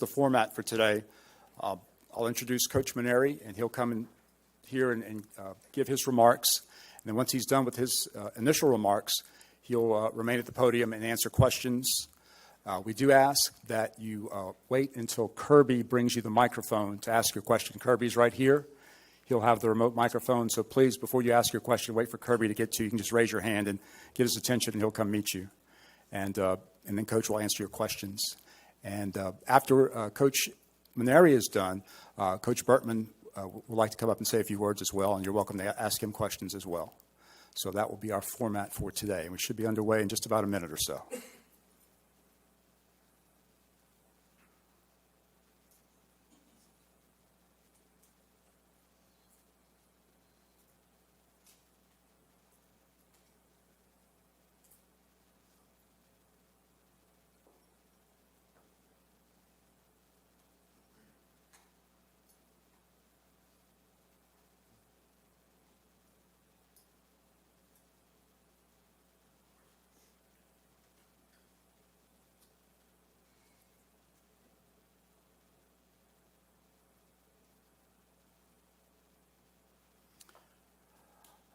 the format for today. I'll introduce Coach Mainieri, and he'll come in here and give his remarks. And then once he's done with his initial remarks, he'll remain at the podium and answer questions. We do ask that you wait until Kirby brings you the microphone to ask your question. Kirby's right here. He'll have the remote microphone, so please, before you ask your question, wait for Kirby to get to you. You can just raise your hand and get his attention, and he'll come meet you. And then Coach will answer your questions. And after Coach Mainieri is done, Coach Bertman would like to come up and say a few words as well, and you're welcome to ask him questions as well. So that will be our format for today, and we should be underway in just about a minute or so.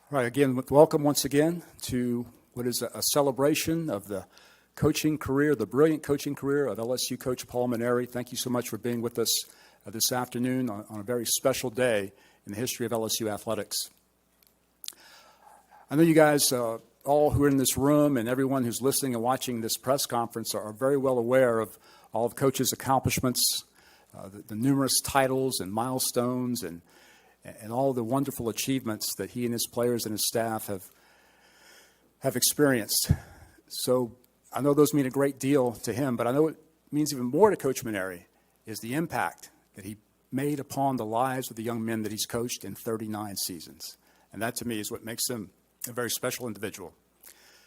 All right, again, welcome once again to what is a celebration of the coaching career, the brilliant coaching career of LSU coach Paul Mainieri. Thank you so much for being with us this afternoon on a very special day in the history of LSU athletics. I know you guys, all who are in this room and everyone who's listening and watching this press conference are very well aware of all of Coach's accomplishments, the numerous titles and milestones and all the wonderful achievements that he and his players and his staff have experienced. So I know those mean a great deal to him, but I know what means even more to Coach Mainieri is the impact that he made upon the lives of the young men that he's coached in 39 seasons. And that, to me, is what makes him a very special individual.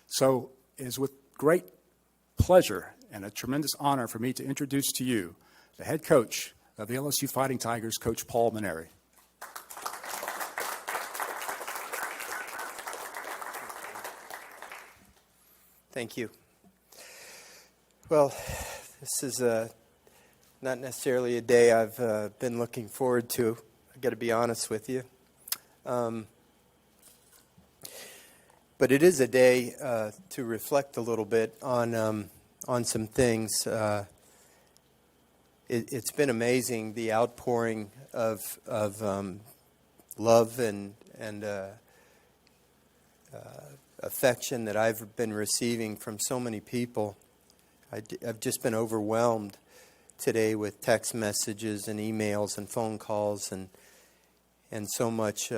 So it is with great pleasure and a tremendous honor for me to introduce to you the head coach of the LSU Fighting Tigers, Coach Paul Mainieri. Thank you. Well, this is not necessarily a day I've been looking forward to. I got to be honest with you. But it is a day to reflect a little bit on some things. It's been amazing, the outpouring of love and affection that I've been receiving from so many people. I've just been overwhelmed today with text messages and emails and phone calls and so much.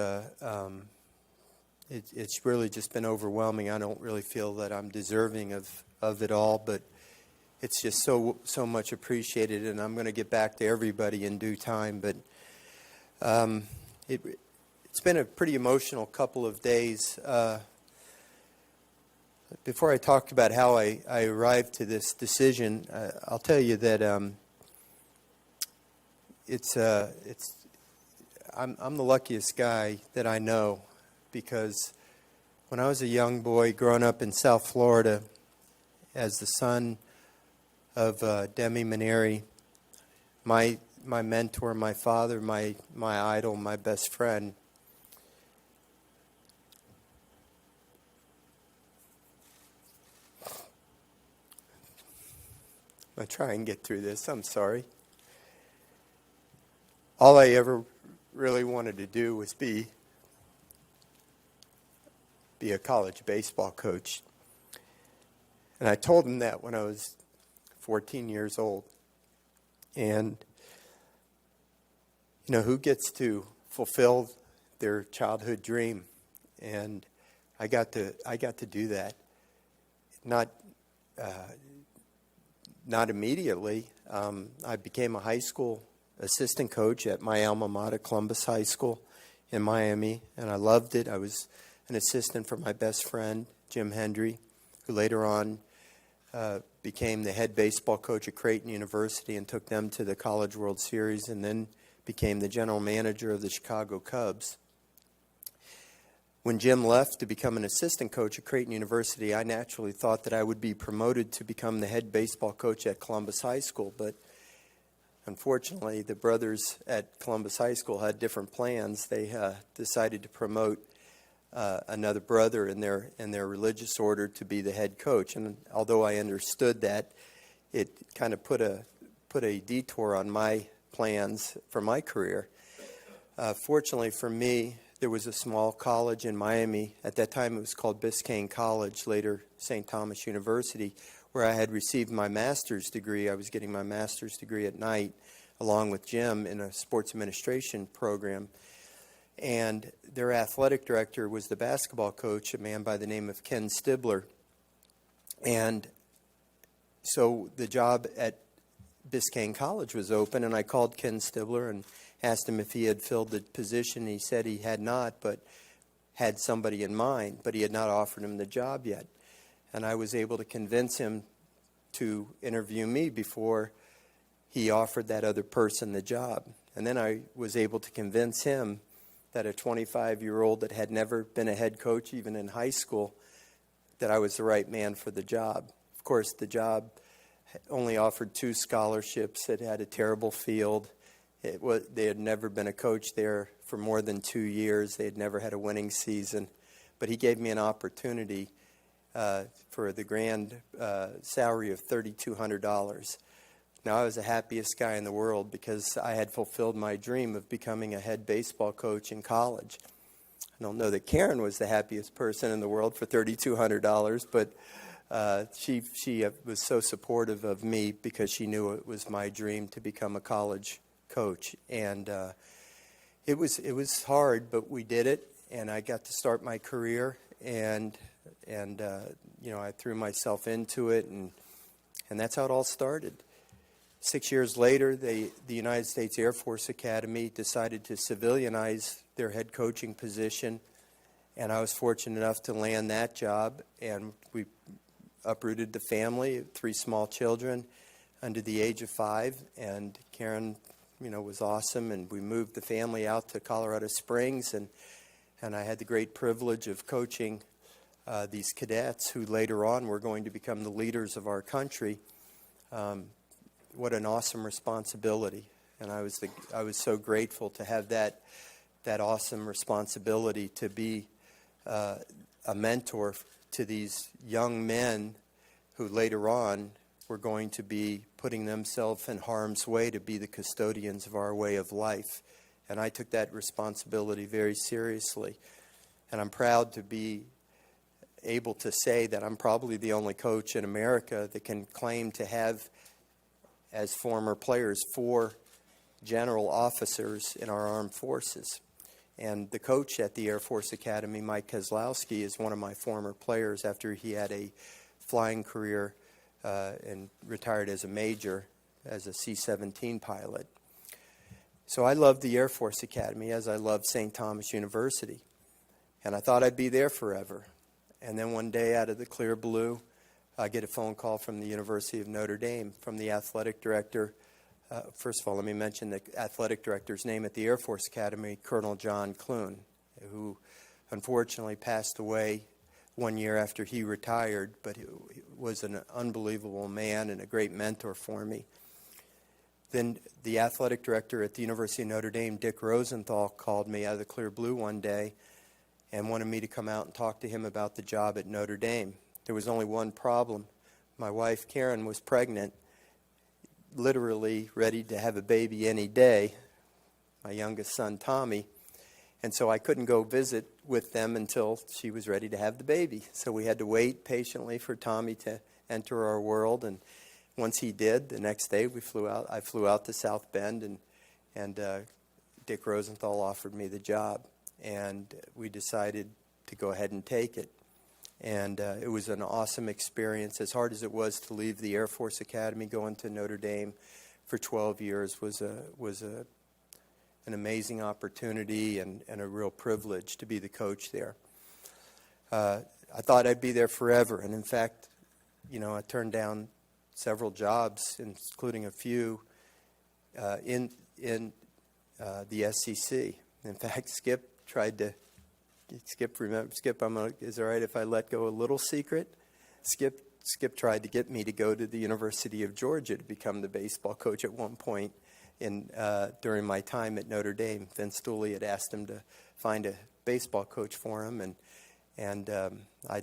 It's really just been overwhelming. I don't really feel that I'm deserving of it all, but it's just so much appreciated, and I'm going to get back to everybody in due time. But it's been a pretty emotional couple of days. Before I talk about how I arrived to this decision, I'll tell you that I'm the luckiest guy that I know, because when I was a young boy growing up in South Florida as the son of Demi Mainieri, my mentor, my father, my idol, my best friend, I'll try and get through this. I'm sorry. All I ever really wanted to do was be a college baseball coach. And I told him that when I was 14 years old. And, you know, who gets to fulfill their childhood dream? And I got to do that. Not immediately. I became a high school assistant coach at my alma mater, Columbus High School in Miami, and I loved it. I was an assistant for my best friend, Jim Hendry, who later on became the head baseball coach at Creighton University and took them to the College World Series, and then became the general manager of the Chicago Cubs. When Jim left to become an assistant coach at Creighton University, I naturally thought that I would be promoted to become the head baseball coach at Columbus High School, but Unfortunately, the brothers at Columbus High School had different plans. They decided to promote another brother in their religious order to be the head coach. And although I understood that, it kind of put a detour on my plans for my career. Fortunately for me, there was a small college in Miami. At that time, it was called Biscayne College, later St. Thomas University, where I had received my master's degree. I was getting my master's degree at night, along with Jim, in a sports administration program. And their athletic director was the basketball coach, a man by the name of Ken Stibler. And so the job at Biscayne College was open, and I called Ken Stibler and asked him if he had filled the position. He said he had not, but had somebody in mind, but he had not offered him the job yet. And I was able to convince him to interview me before he offered that other person the job. And then I was able to convince him that a 25-year-old that had never been a head coach, even in high school, that I was the right man for the job. Of course, the job only offered 2 scholarships. It had a terrible field. They had never been a coach there for more than 2 years. They had never had a winning season. But he gave me an opportunity for the grand salary of $3,200. Now, I was the happiest guy in the world because I had fulfilled my dream of becoming a head baseball coach in college. I don't know that Karen was the happiest person in the world for $3,200, but she was so supportive of me because she knew it was my dream to become a college coach. And it was hard, but we did it, and I got to start my career, and I threw myself into it, and that's how it all started. 6 years later, the United States Air Force Academy decided to civilianize their head coaching position, and I was fortunate enough to land that job, and we uprooted the family, 3 small children under the age of 5, and Karen, was awesome, and we moved the family out to Colorado Springs, and I had the great privilege of coaching these cadets who later on were going to become the leaders of our country. What an awesome responsibility, and I was so grateful to have that awesome responsibility to be a mentor to these young men who later on were going to be putting themselves in harm's way to be the custodians of our way of life. And I took that responsibility very seriously. And I'm proud to be able to say that I'm probably the only coach in America that can claim to have, as former players, 4 general officers in our armed forces. And the coach at the Air Force Academy, Mike Kozlowski, is one of my former players after he had a flying career and retired as a major, as a C-17 pilot. So I loved the Air Force Academy as I loved St. Thomas University. And I thought I'd be there forever. And then one day, out of the clear blue, I get a phone call from the University of Notre Dame, from the athletic director. First of all, let me mention the athletic director's name at the Air Force Academy, Colonel John Clune, who unfortunately passed away 1 year after he retired, but he was an unbelievable man and a great mentor for me. Then the athletic director at the University of Notre Dame, Dick Rosenthal, called me out of the clear blue one day and wanted me to come out and talk to him about the job at Notre Dame. There was only one problem. My wife, Karen, was pregnant, literally ready to have a baby any day, my youngest son, Tommy. And so I couldn't go visit with them until she was ready to have the baby. So we had to wait patiently for Tommy to enter our world. And once he did, the next day I flew out to South Bend, and Dick Rosenthal offered me the job. And we decided to go ahead and take it. And it was an awesome experience. As hard as it was to leave the Air Force Academy, going to Notre Dame for 12 years was an amazing opportunity and a real privilege to be the coach there. I thought I'd be there forever. And in fact, I turned down several jobs, including a few in the SEC. In fact, Skip, is it all right if I let go a little secret? Skip tried to get me to go to the University of Georgia to become the baseball coach at one point. during my time at Notre Dame. Vince Dooley had asked him to find a baseball coach for him, and I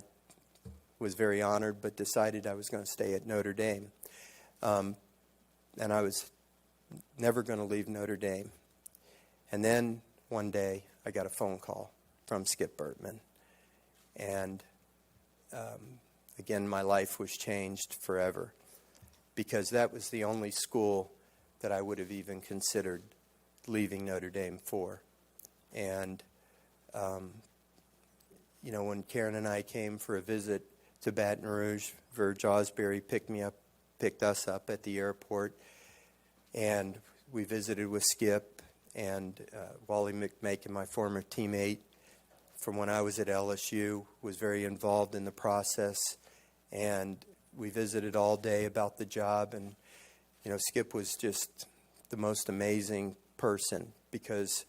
was very honored, but decided I was going to stay at Notre Dame. And I was never going to leave Notre Dame. And then one day I got a phone call from Skip Bertman. And again, my life was changed forever, because that was the only school that I would have even considered leaving Notre Dame for. And, when Karen and I came for a visit to Baton Rouge, Verge Osbury picked us up at the airport, and we visited with Skip and Wally McMakin, my former teammate from when I was at LSU, was very involved in the process, and we visited all day about the job. And Skip was just the most amazing person, because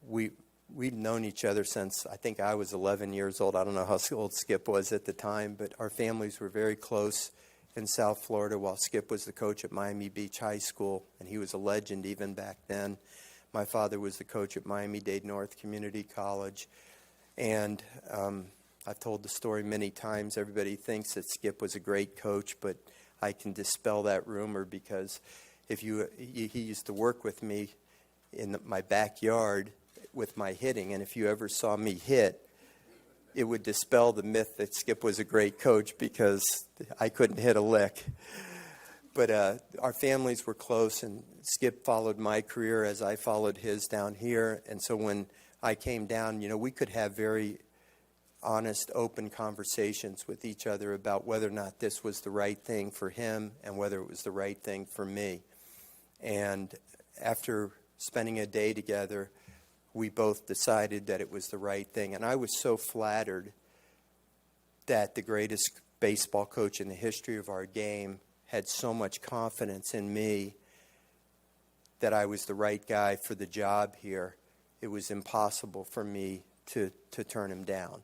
we'd known each other since I think I was 11 years old. I don't know how old Skip was at the time, but our families were very close in South Florida while Skip was the coach at Miami Beach High School, and he was a legend even back then. My father was the coach at Miami-Dade North Community College, and I've told the story many times. Everybody thinks that Skip was a great coach, but I can dispel that rumor, because he used to work with me in my backyard with my hitting, and if you ever saw me hit, it would dispel the myth that Skip was a great coach, because I couldn't hit a lick. But our families were close, and Skip followed my career as I followed his down here. And so when I came down, we could have very honest, open conversations with each other about whether or not this was the right thing for him and whether it was the right thing for me. And after spending a day together, we both decided that it was the right thing. And I was so flattered that the greatest baseball coach in the history of our game had so much confidence in me that I was the right guy for the job here. It was impossible for me to turn him down.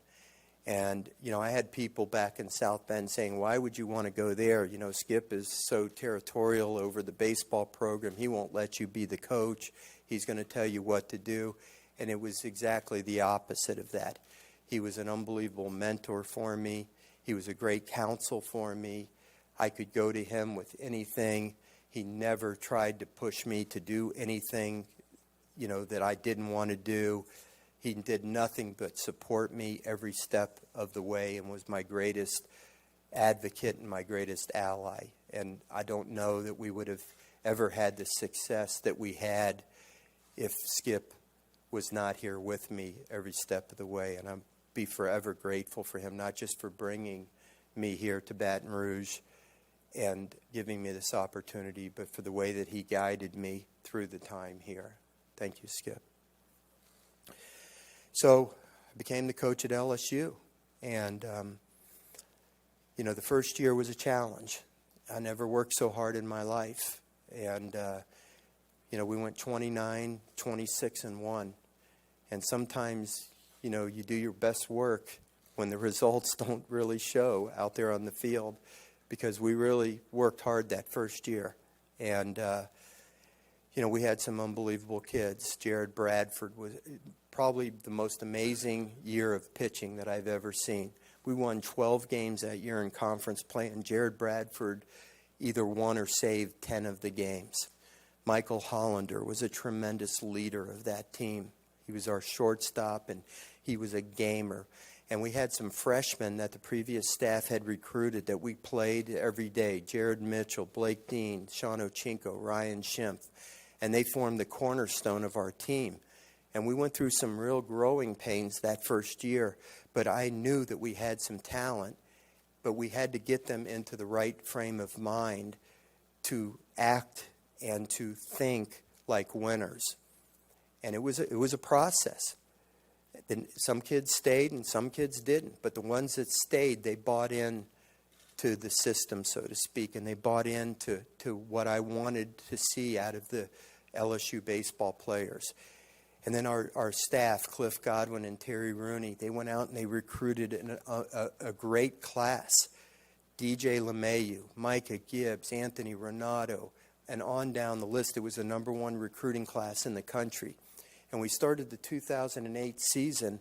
And, I had people back in South Bend saying, why would you want to go there? Skip is so territorial over the baseball program. He won't let you be the coach. He's going to tell you what to do. And it was exactly the opposite of that. He was an unbelievable mentor for me. He was a great counsel for me. I could go to him with anything. He never tried to push me to do anything, that I didn't want to do. He did nothing but support me every step of the way, and was my greatest advocate and my greatest ally. And I don't know that we would have ever had the success that we had if Skip was not here with me every step of the way. And I'll be forever grateful for him, not just for bringing me here to Baton Rouge and giving me this opportunity, but for the way that he guided me through the time here. Thank you, Skip. So I became the coach at LSU, and the first year was a challenge. I never worked so hard in my life, and we went 29, 26, and 1. And sometimes, you do your best work when the results don't really show out there on the field, because we really worked hard that first year. And, we had some unbelievable kids. Jared Bradford was probably the most amazing year of pitching that I've ever seen. We won 12 games that year in conference play, and Jared Bradford either won or saved 10 of the games. Michael Hollander was a tremendous leader of that team. He was our shortstop, and he was a gamer. And we had some freshmen that the previous staff had recruited that we played every day. Jared Mitchell, Blake Dean, Sean Ochinko, Ryan Schimpf. And they formed the cornerstone of our team. And we went through some real growing pains that first year. But I knew that we had some talent, but we had to get them into the right frame of mind to act and to think like winners. And it was a process. And some kids stayed and some kids didn't. But the ones that stayed, they bought in to the system, so to speak, and they bought into what I wanted to see out of the LSU baseball players. And then our staff, Cliff Godwin and Terry Rooney, they went out and they recruited a great class. DJ LeMayu, Micah Gibbs, Anthony Renato, and on down the list. It was the number one recruiting class in the country. And we started the 2008 season,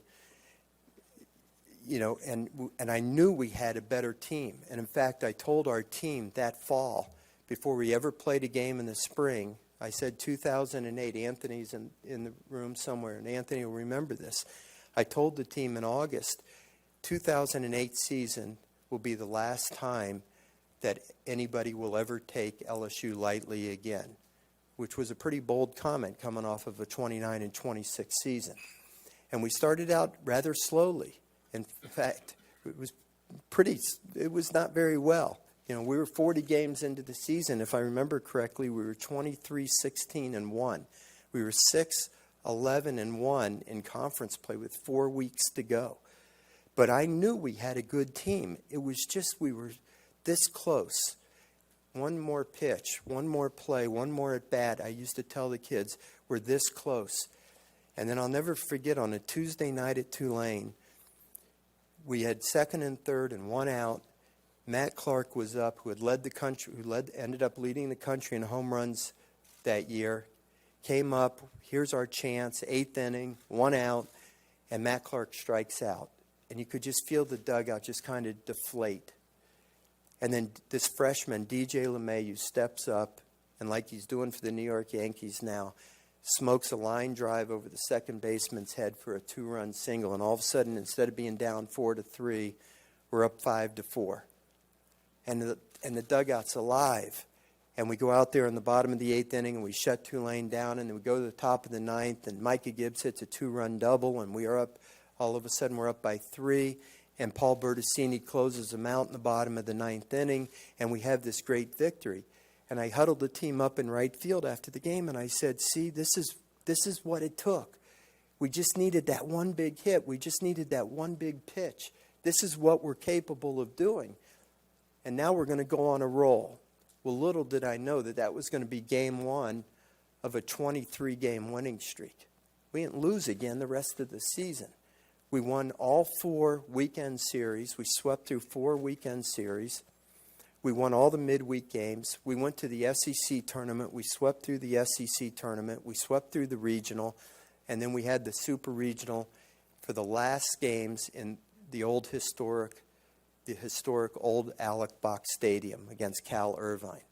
and I knew we had a better team. And in fact, I told our team that fall, before we ever played a game in the spring, I said 2008, Anthony's in the room somewhere, and Anthony will remember this. I told the team in August, 2008 season will be the last time that anybody will ever take LSU lightly again, which was a pretty bold comment coming off of a 29-26 season. And we started out rather slowly. In fact, it was not very well. We were 40 games into the season. If I remember correctly, we were 23-16-1. We were 6-11-1 in conference play with 4 weeks to go. But I knew we had a good team. It was just we were this close. One more pitch, one more play, one more at bat. I used to tell the kids, we're this close. And then I'll never forget, on a Tuesday night at Tulane, we had second and third and one out. Matt Clark was up, who had led the country, ended up leading the country in home runs that year. Came up, here's our chance, 8th inning, one out, and Matt Clark strikes out. And you could just feel the dugout just kind of deflate. And then this freshman, DJ LeMahieu, steps up, and like he's doing for the New York Yankees now, smokes a line drive over the second baseman's head for a 2-run single. And all of a sudden, instead of being down 4-3, we're up 5-4. And the dugout's alive. And we go out there in the bottom of the 8th inning, and we shut Tulane down, and then we go to the top of the 9th, and Micah Gibbs hits a 2-run double, and we are up. All of a sudden, we're up by 3, and Paul Bertacini closes them out in the bottom of the 9th inning, and we have this great victory. And I huddled the team up in right field after the game, and I said, see, this is what it took. We just needed that one big hit. We just needed that one big pitch. This is what we're capable of doing. And now we're going to go on a roll. Well, little did I know that was going to be game one of a 23-game winning streak. We didn't lose again the rest of the season. We won all 4 weekend series. We swept through 4 weekend series. We won all the midweek games. We went to the SEC tournament. We swept through the SEC tournament. We swept through the regional. And then we had the super regional for the last games in the historic old Alec Box Stadium against Cal Irvine.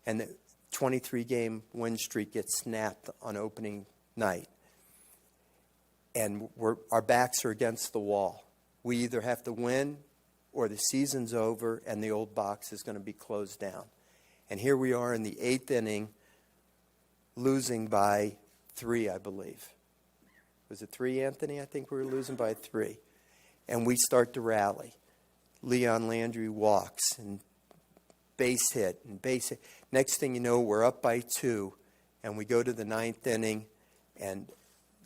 And the 23-game win streak gets snapped on opening night. And our backs are against the wall. We either have to win or the season's over and the old box is going to be closed down. And here we are in the 8th inning, losing by 3, I believe. Was it 3, Anthony? I think we were losing by 3. And we start to rally. Leon Landry walks and base hit and base hit. Next thing you know, we're up by 2, and we go to the 9th inning, and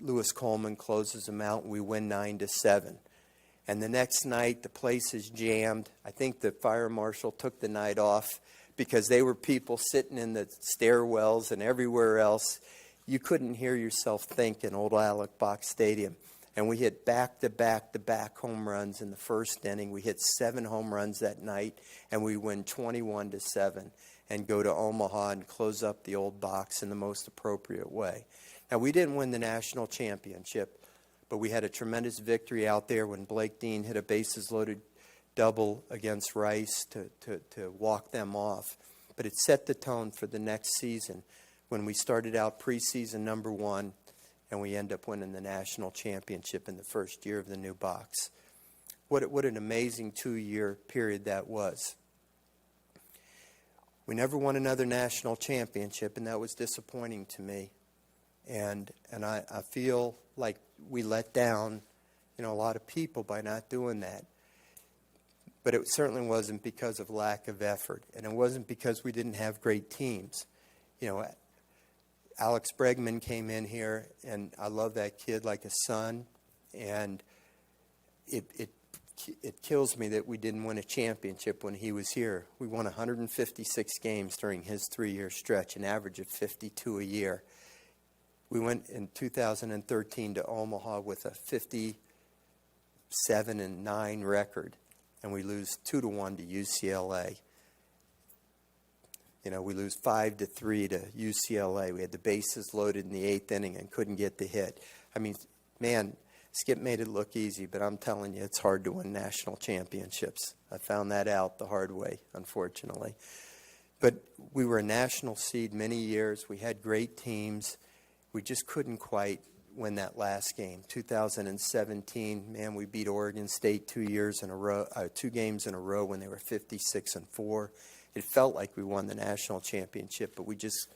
Lewis Coleman closes them out, and we win 9-7. And the next night, the place is jammed. I think the fire marshal took the night off because they were people sitting in the stairwells and everywhere else. You couldn't hear yourself think in old Alec Box Stadium. And we hit back-to-back-to-back home runs in the first inning. We hit 7 home runs that night, and we win 21-7 and go to Omaha and close up the old box in the most appropriate way. Now, we didn't win the national championship, but we had a tremendous victory out there when Blake Dean hit a bases-loaded double against Rice to walk them off. But it set the tone for the next season when we started out preseason number 1, and we end up winning the national championship in the first year of the new box. What an amazing 2-year period that was. We never won another national championship, and that was disappointing to me. And I feel like we let down, a lot of people by not doing that. But it certainly wasn't because of lack of effort, and it wasn't because we didn't have great teams. Alex Bregman came in here, and I love that kid like a son, and it kills me that we didn't win a championship when he was here. We won 156 games during his 3-year stretch, an average of 52 a year. We went in 2013 to Omaha with a 57-9 record, and we lose 2-1 to UCLA. We lose 5-3 to UCLA. We had the bases loaded in the 8th inning and couldn't get the hit. I mean, man, Skip made it look easy, but I'm telling you, it's hard to win national championships. I found that out the hard way, unfortunately. But we were a national seed many years. We had great teams. We just couldn't quite win that last game. 2017, man, we beat Oregon State 2 games in a row when they were 56-4. It felt like we won the national championship, but we just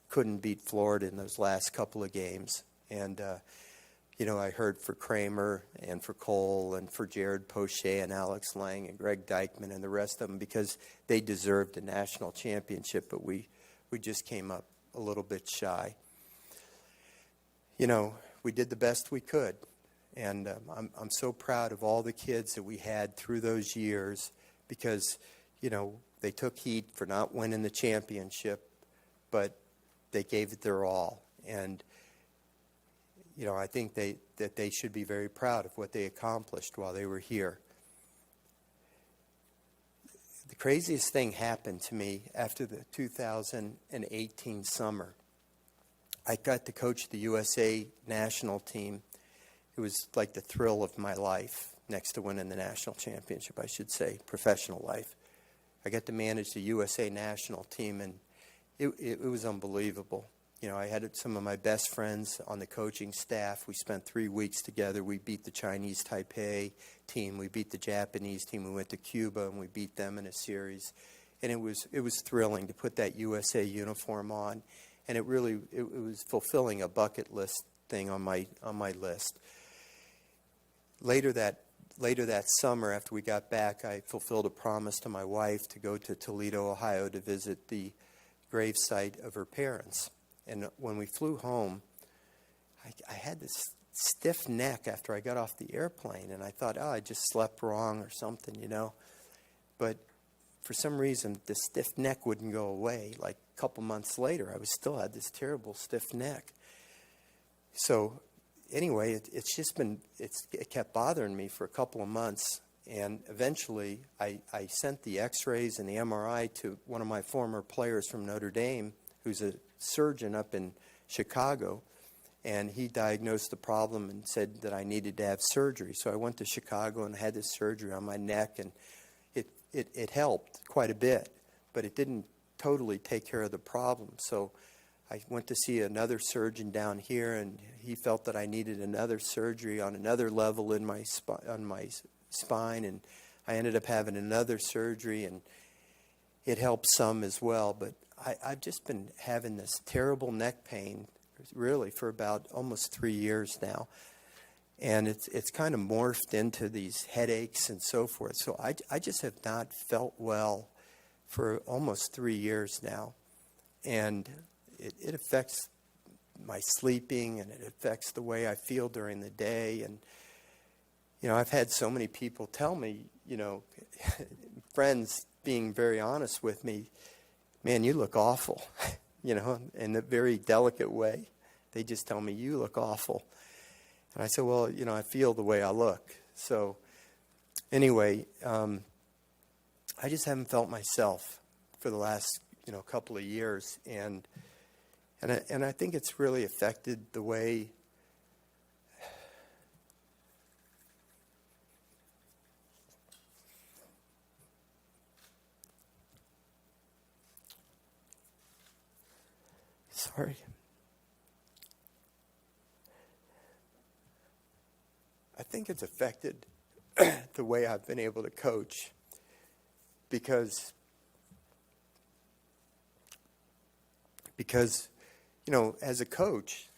couldn't beat Florida in those last couple of games. And I heard for Kramer and for Cole and for Jared Poche and Alex Lang and Greg Dykman and the rest of them, because they deserved a national championship, but we just came up a little bit shy. We did the best we could, and I'm so proud of all the kids that we had through those years, because, they took heat for not winning the championship, but they gave it their all. And I think that they should be very proud of what they accomplished while they were here. The craziest thing happened to me after the 2018 summer. I got to coach the USA national team. It was like the thrill of my life, next to winning the national championship, I should say, professional life. I got to manage the USA national team, and it was unbelievable. I had some of my best friends on the coaching staff. We spent 3 weeks together. We beat the Chinese Taipei team. We beat the Japanese team. We went to Cuba, and we beat them in a series. And it was thrilling to put that USA uniform on. And it was fulfilling a bucket list thing on my list. Later that summer, after we got back, I fulfilled a promise to my wife to go to Toledo, Ohio, to visit the gravesite of her parents. And when we flew home, I had this stiff neck after I got off the airplane, and I thought, I just slept wrong or something, But for some reason, the stiff neck wouldn't go away. Like a couple months later, I still had this terrible stiff neck. So anyway, it kept bothering me for a couple of months, and eventually I sent the x-rays and the MRI to one of my former players from Notre Dame, who's a surgeon up in Chicago, and he diagnosed the problem and said that I needed to have surgery. So I went to Chicago and had this surgery on my neck, and it helped quite a bit, but it didn't totally take care of the problem. So I went to see another surgeon down here, and he felt that I needed another surgery on another level in my spine, and I ended up having another surgery, and it helped some as well. But I've just been having this terrible neck pain, really, for about almost 3 years now. And it's kind of morphed into these headaches and so forth. So I just have not felt well for almost 3 years now. And it affects my sleeping, and it affects the way I feel during the day. And, I've had so many people tell me, friends being very honest with me, man, you look awful, in a very delicate way. They just tell me, you look awful. And I said, well, I feel the way I look. So anyway, I just haven't felt myself for the last, couple of years. And I think it's really affected the way sorry. I think it's affected the way I've been able to coach, because as a coach,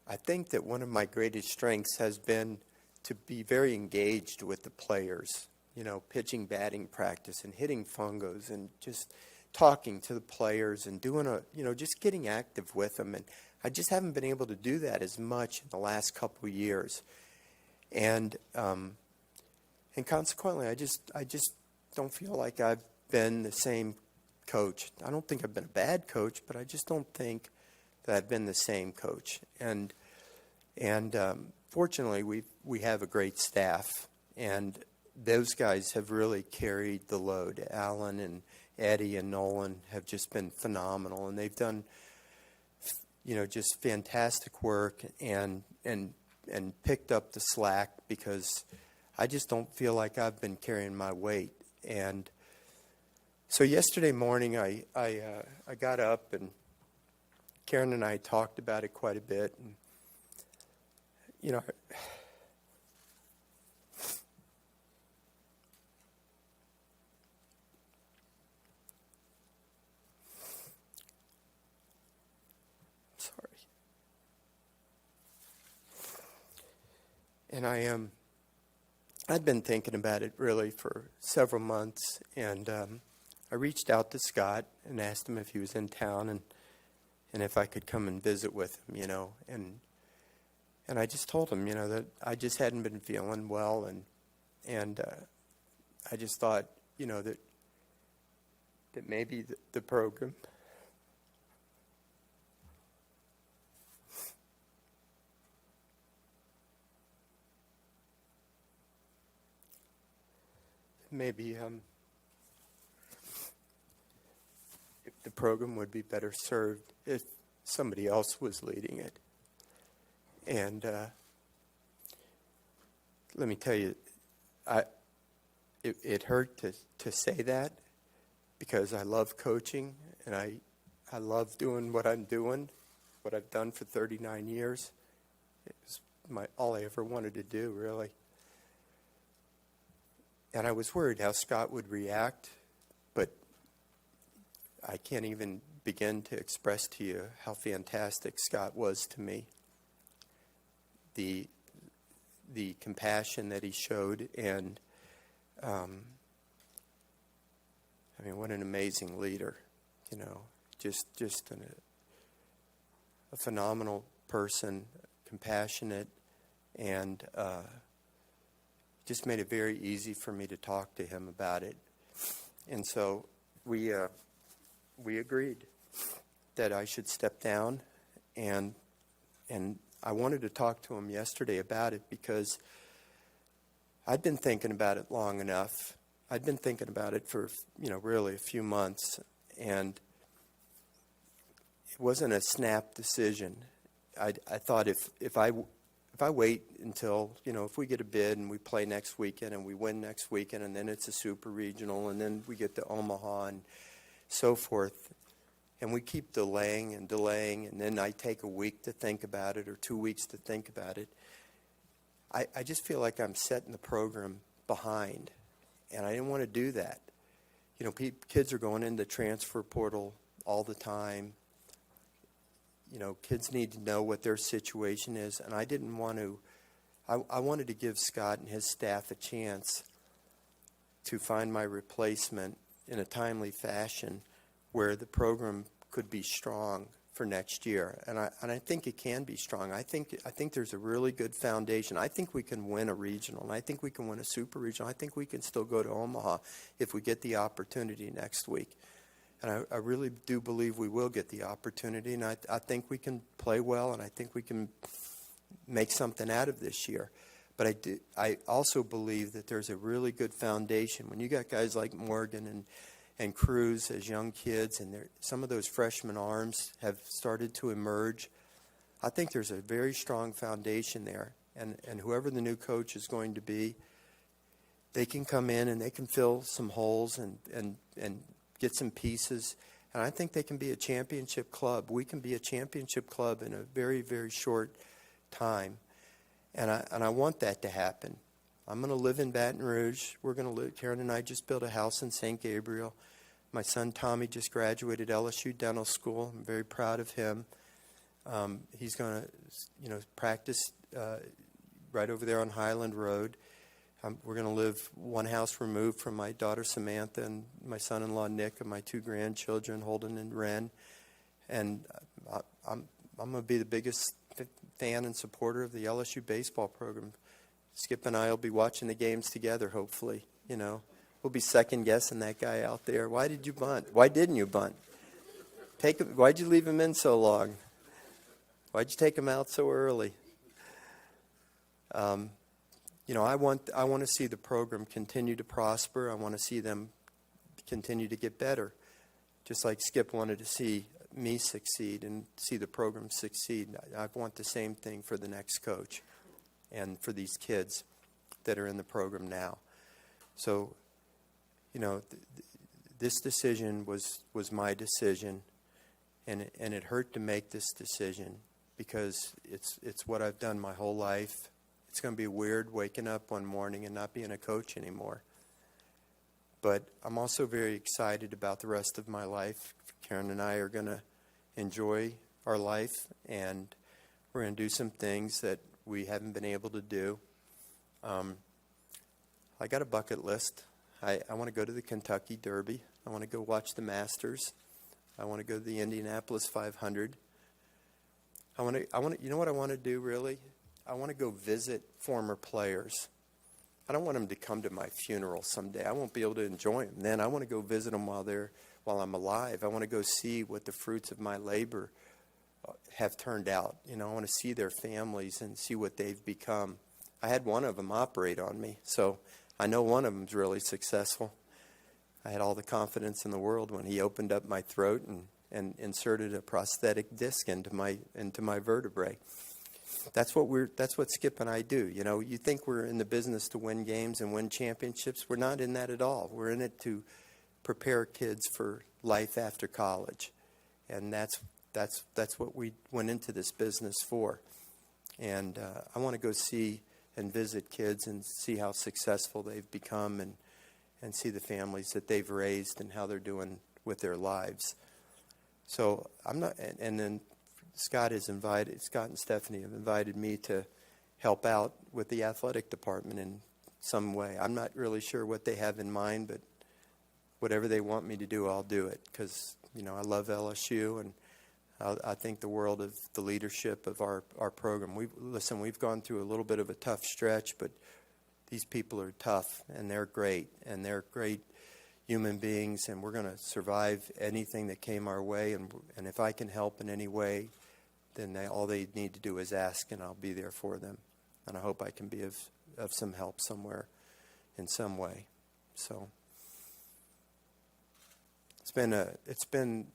I think that one of my greatest strengths has been to be very engaged with the players, pitching batting practice and hitting fungos and just talking to the players and doing just getting active with them. And I just haven't been able to do that as much in the last couple of years. And consequently, I just don't feel like I've been the same coach. I don't think I've been a bad coach, but I just don't think that I've been the same coach. And fortunately, we have a great staff, and those guys have really carried the load. Alan Eddie and Nolan have just been phenomenal, and they've done, just fantastic work and picked up the slack, because I just don't feel like I've been carrying my weight. And so yesterday morning, I got up, and Karen and I talked about it quite a bit, and sorry. And I'd been thinking about it really for several months, and I reached out to Scott and asked him if he was in town and if I could come and visit with him, and I just told him, that I just hadn't been feeling well, and I just thought, that maybe the program maybe if the program would be better served if somebody else was leading it. And let me tell you, it hurt to say that, because I love coaching, and I love doing what I'm doing, what I've done for 39 years. It was all I ever wanted to do, really. And I was worried how Scott would react, but I can't even begin to express to you how fantastic Scott was to me. The compassion that he showed, and what an amazing leader, just a phenomenal person, compassionate, and just made it very easy for me to talk to him about it. And so we agreed that I should step down, and I wanted to talk to him yesterday about it, because I'd been thinking about it long enough. I'd been thinking about it for, really a few months, and it wasn't a snap decision. I thought if I wait until, if we get a bid and we play next weekend and we win next weekend, and then it's a super regional, and then we get to Omaha and so forth, and we keep delaying, and then I take a week to think about it or 2 weeks to think about it, I just feel like I'm setting the program behind, and I didn't want to do that. Kids are going in the transfer portal all the time. Kids need to know what their situation is, and I didn't want to. I wanted to give Scott and his staff a chance to find my replacement in a timely fashion, where the program could be strong for next year, and I think it can be strong. I think there's a really good foundation. I think we can win a regional, and I think we can win a super regional. I think we can still go to Omaha if we get the opportunity next week. And I really do believe we will get the opportunity, and I think we can play well, and I think we can make something out of this year. But I also believe that there's a really good foundation. When you got guys like Morgan and Cruz as young kids, and some of those freshman arms have started to emerge, I think there's a very strong foundation there. And whoever the new coach is going to be, they can come in and they can fill some holes and get some pieces, and I think they can be a championship club. We can be a championship club in a very, very short time, and I want that to happen. I'm going to live in Baton Rouge. We're going to live. Karen and I just built a house in St. Gabriel. My son Tommy just graduated LSU Dental School. I'm very proud of him. He's going to, practice right over there on Highland Road. We're going to live one house removed from my daughter Samantha and my son-in-law Nick and my two grandchildren Holden and Ren, and I'm going to be the biggest fan and supporter of the LSU baseball program. Skip and I will be watching the games together. Hopefully, we'll be second guessing that guy out there. Why did you bunt? Why didn't you bunt? Why'd you leave him in so long? Why'd you take him out so early? I want to see the program continue to prosper. I want to see them continue to get better. Just like Skip wanted to see me succeed and see the program succeed, I want the same thing for the next coach and for these kids that are in the program now. So, this decision was my decision, and it hurt to make this decision because it's what I've done my whole life. It's going to be weird waking up one morning and not being a coach anymore. But I'm also very excited about the rest of my life. Karen and I are going to enjoy our life, and we're going to do some things that we haven't been able to do. I got a bucket list. I want to go to the Kentucky Derby. I want to go watch the Masters. I want to go to the Indianapolis 500. You know what I want to do really? I want to go visit former players. I don't want them to come to my funeral someday. I won't be able to enjoy them then. I want to go visit them while I'm alive. I want to go see what the fruits of my labor have turned out. I want to see their families and see what they've become. I had one of them operate on me, so I know one of them's really successful. I had all the confidence in the world when he opened up my throat and inserted a prosthetic disc into my vertebrae. That's what Skip and I do. You think we're in the business to win games and win championships. We're not in that at all. We're in it to prepare kids for life after college. And that's what we went into this business for. And I want to go see and visit kids and see how successful they've become and see the families that they've raised and how they're doing with their lives. So I'm not, and then Scott and Stephanie have invited me to help out with the athletic department in some way. I'm not really sure what they have in mind, but whatever they want me to do, I'll do it because, I love LSU and I think the world of the leadership of our program. We've gone through a little bit of a tough stretch, but these people are tough and they're great human beings, and we're going to survive anything that came our way. And if I can help in any way, then all they need to do is ask, and I'll be there for them. And I hope I can be of some help somewhere, in some way. So it's been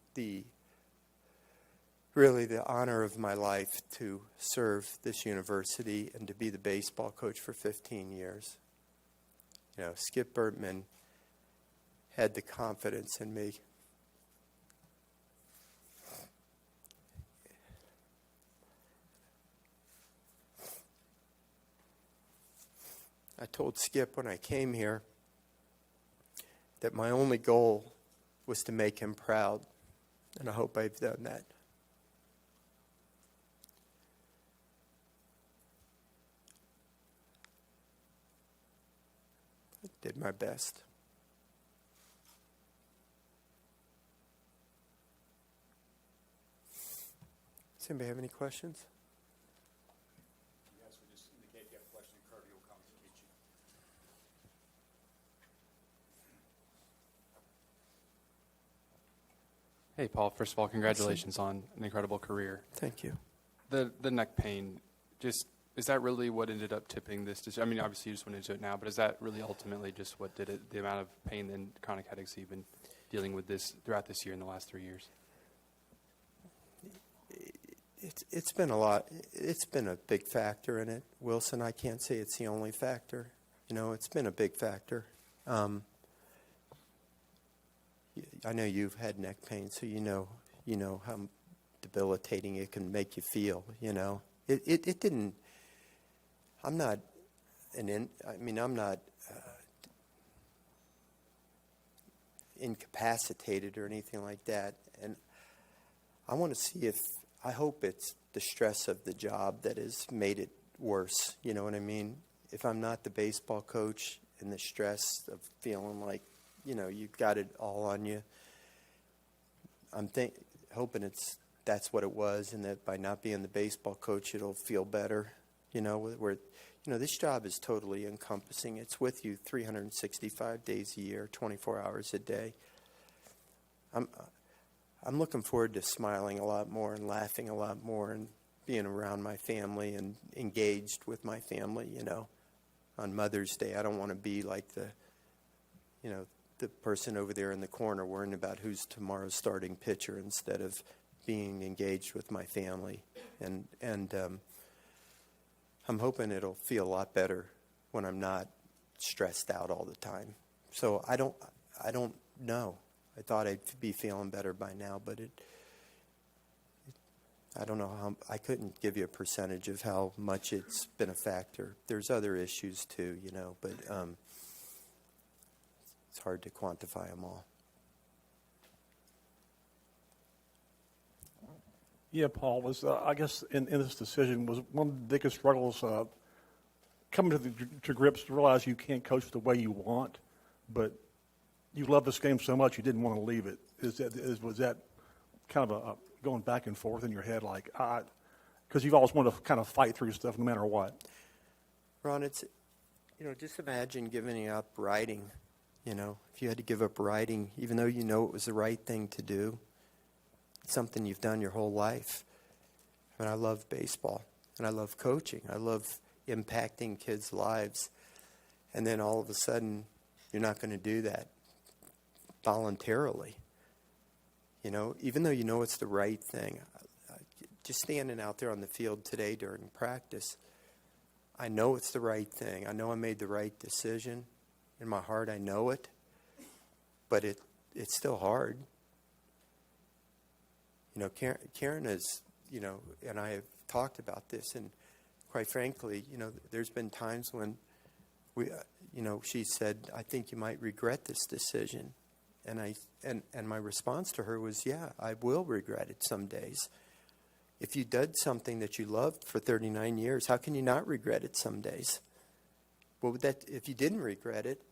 really the honor of my life to serve this university and to be the baseball coach for 15 years. Skip Bertman had the confidence in me. I told Skip when I came here that my only goal was to make him proud, and I hope I've done that. I did my best. Does anybody have any questions? Yes, we just indicate if you have a question, Kirby will come to meet you. Hey, Paul. First of all, congratulations on an incredible career. Thank you. The neck pain, is that really what ended up tipping this? I mean, obviously you just went into it now, but is that really ultimately just what did it? The amount of pain and chronic headaches you've been dealing with this throughout this year in the last 3 years? It's been a lot. It's been a big factor in it, Wilson. I can't say it's the only factor. It's been a big factor. I know you've had neck pain, so you know how debilitating it can make you feel. It didn't. I'm not incapacitated or anything like that, and I want to see if. I hope it's the stress of the job that has made it worse. You know what I mean? If I'm not the baseball coach and the stress of feeling like, you've got it all on you, I'm hoping that's what it was, and that by not being the baseball coach, it'll feel better. This job is totally encompassing. It's with you 365 days a year, 24 hours a day. I'm looking forward to smiling a lot more and laughing a lot more and being around my family and engaged with my family, On Mother's Day, I don't want to be like the person over there in the corner worrying about who's tomorrow's starting pitcher instead of being engaged with my family. And I'm hoping it'll feel a lot better when I'm not stressed out all the time. So I don't know. I thought I'd be feeling better by now, but I don't know how. I couldn't give you a percentage of how much it's been a factor. There's other issues too, but it's hard to quantify them all. Yeah, Paul, I guess in this decision was one of the biggest struggles coming to grips to realize you can't coach the way you want, but you love this game so much you didn't want to leave it. Was that kind of a going back and forth in your head, like, because you've always wanted to kind of fight through stuff no matter what? Ron, it's, just imagine giving up writing. If you had to give up writing, even though you know it was the right thing to do, it's something you've done your whole life. I mean, I love baseball, and I love coaching. I love impacting kids' lives. And then all of a sudden, you're not going to do that voluntarily. Even though you know it's the right thing. Just standing out there on the field today during practice, I know it's the right thing. I know I made the right decision. In my heart, I know it. But it's still hard. Karen is, and I have talked about this, and quite frankly, there's been times when she said, I think you might regret this decision. And my response to her was, yeah, I will regret it some days. If you did something that you loved for 39 years, how can you not regret it some days? If you didn't regret it,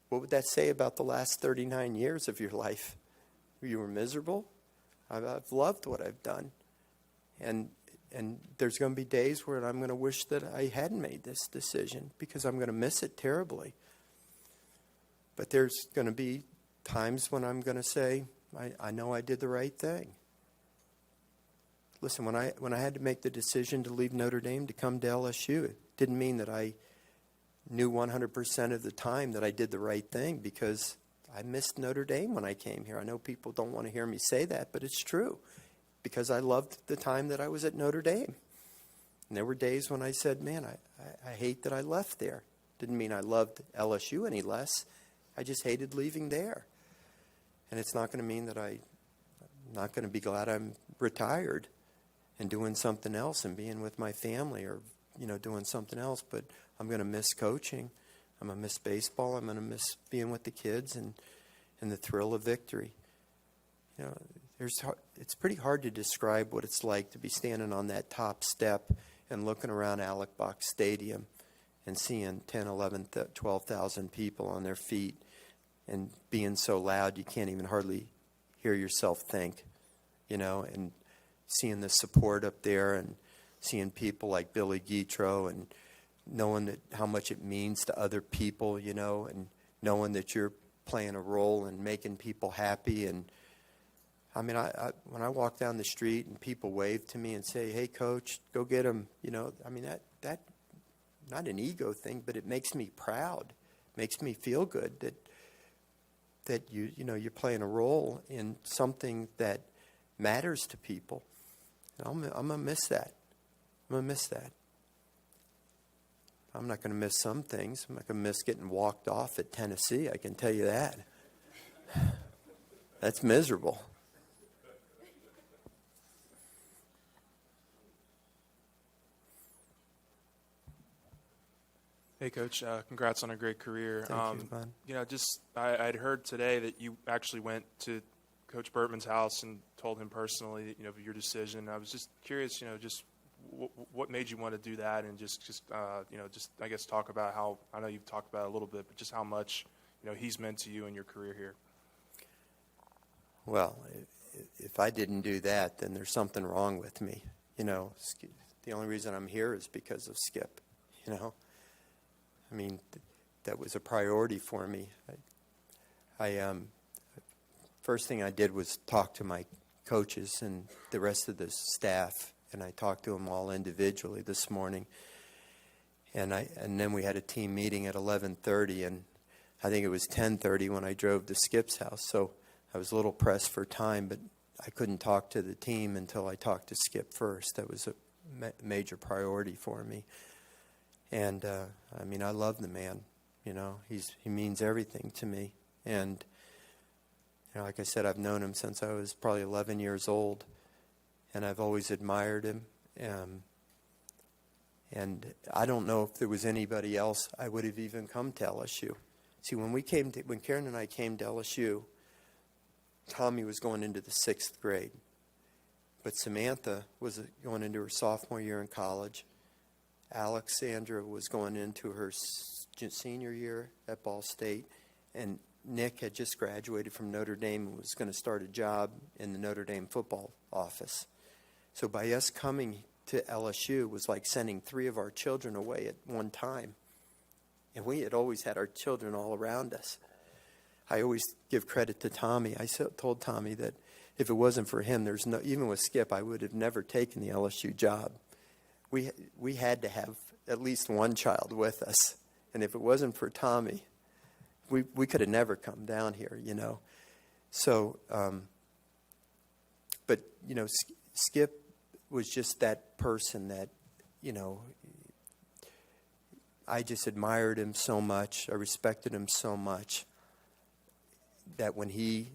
what would that say about the last 39 years of your life? You were miserable? I've loved what I've done. And there's going to be days where I'm going to wish that I hadn't made this decision because I'm going to miss it terribly. But there's going to be times when I'm going to say, I know I did the right thing. Listen, when I had to make the decision to leave Notre Dame to come to LSU, it didn't mean that I knew 100% of the time that I did the right thing, because I missed Notre Dame when I came here. I know people don't want to hear me say that, but it's true, because I loved the time that I was at Notre Dame. And there were days when I said, man, I hate that I left there. Didn't mean I loved LSU any less. I just hated leaving there. And it's not going to mean that I'm not going to be glad I'm retired and doing something else and being with my family, or, doing something else. But I'm going to miss coaching. I'm going to miss baseball. I'm going to miss being with the kids and the thrill of victory. It's pretty hard to describe what it's like to be standing on that top step and looking around Alec Box Stadium and seeing 10, 11, 12,000 people on their feet and being so loud you can't even hardly hear yourself think, and seeing the support up there and seeing people like Billy Guitro and knowing that how much it means to other people, and knowing that you're playing a role in making people happy. And I mean, I when I walk down the street and people wave to me and say, "Hey, coach, go get him," I mean, that not an ego thing, but it makes me proud, makes me feel good that you're playing a role in something that matters to people. And I'm gonna miss that. I'm gonna miss that. I'm not going to miss some things. I'm not going to miss getting walked off at Tennessee, I can tell you that. That's miserable. Hey, Coach. Congrats on a great career. Thank you, bud. I'd heard today that you actually went to Coach Bertman's house and told him personally, of your decision. I was just curious, just what made you want to do that, and just I guess talk about how, I know you've talked about it a little bit, but just how much he's meant to you in your career here. Well, if I didn't do that, then there's something wrong with me. The only reason I'm here is because of Skip. I mean, that was a priority for me. First thing I did was talk to my coaches and the rest of the staff. And I talked to them all individually this morning. And then we had a team meeting at 11:30, and I think it was 10:30 when I drove to Skip's house. So I was a little pressed for time, but I couldn't talk to the team until I talked to Skip first. That was a major priority for me. And, I mean, I love the man. You know, he means everything to me. And, you know, like I said, I've known him since I was probably 11 years old, and I've always admired him. And I don't know if there was anybody else I would have even come to LSU. See, when Karen and I came to LSU, Tommy was going into the 6th grade, but Samantha was going into her sophomore year in college. Alexandra was going into her senior year at Ball State, and Nick had just graduated from Notre Dame and was going to start a job in the Notre Dame football office. So by us coming to LSU was like sending 3 of our children away at one time. And we had always had our children all around us. I always give credit to Tommy. I told Tommy that if it wasn't for him, even with Skip, I would have never taken the LSU job. We had to have at least one child with us. And if it wasn't for Tommy, we could have never come down here, you know. So, but, you know, Skip was just that person that, you know, I just admired him so much. I respected him so much that when he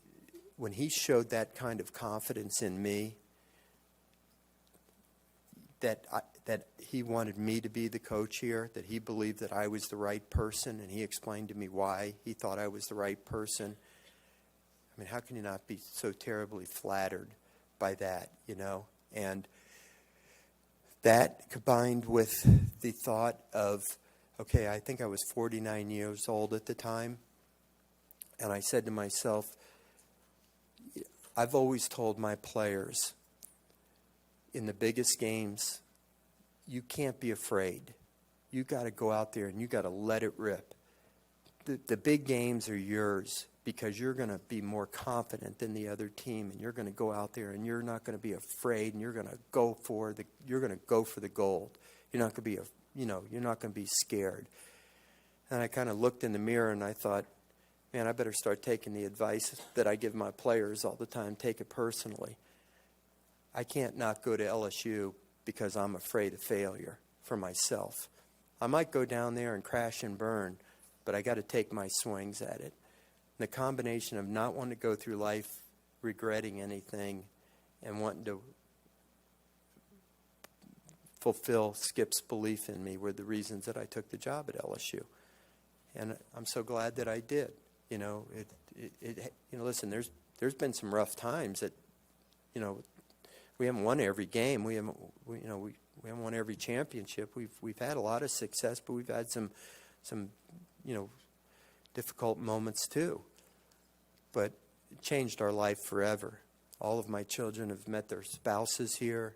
showed that kind of confidence in me, that he wanted me to be the coach here, that he believed that I was the right person, and he explained to me why he thought I was the right person. I mean, how can you not be so terribly flattered by that, you know? And that combined with the thought of, okay, I think I was 49 years old at the time, and I said to myself, I've always told my players, in the biggest games, you can't be afraid. You got to go out there and you got to let it rip. The big games are yours because you're going to be more confident than the other team, and you're going to go out there and you're not going to be afraid, and you're going to go for the gold. You're not going to be you're not going to be scared. And I kind of looked in the mirror and I thought, man, I better start taking the advice that I give my players all the time, take it personally. I can't not go to LSU because I'm afraid of failure for myself. I might go down there and crash and burn, but I got to take my swings at it. The combination of not wanting to go through life regretting anything and wanting to fulfill Skip's belief in me were the reasons that I took the job at LSU. And I'm so glad that I did. You know, listen, there's been some rough times that, you know, we haven't won every game. We haven't won every championship. We've had a lot of success, but we've had some difficult moments too. But it changed our life forever. All of my children have met their spouses here.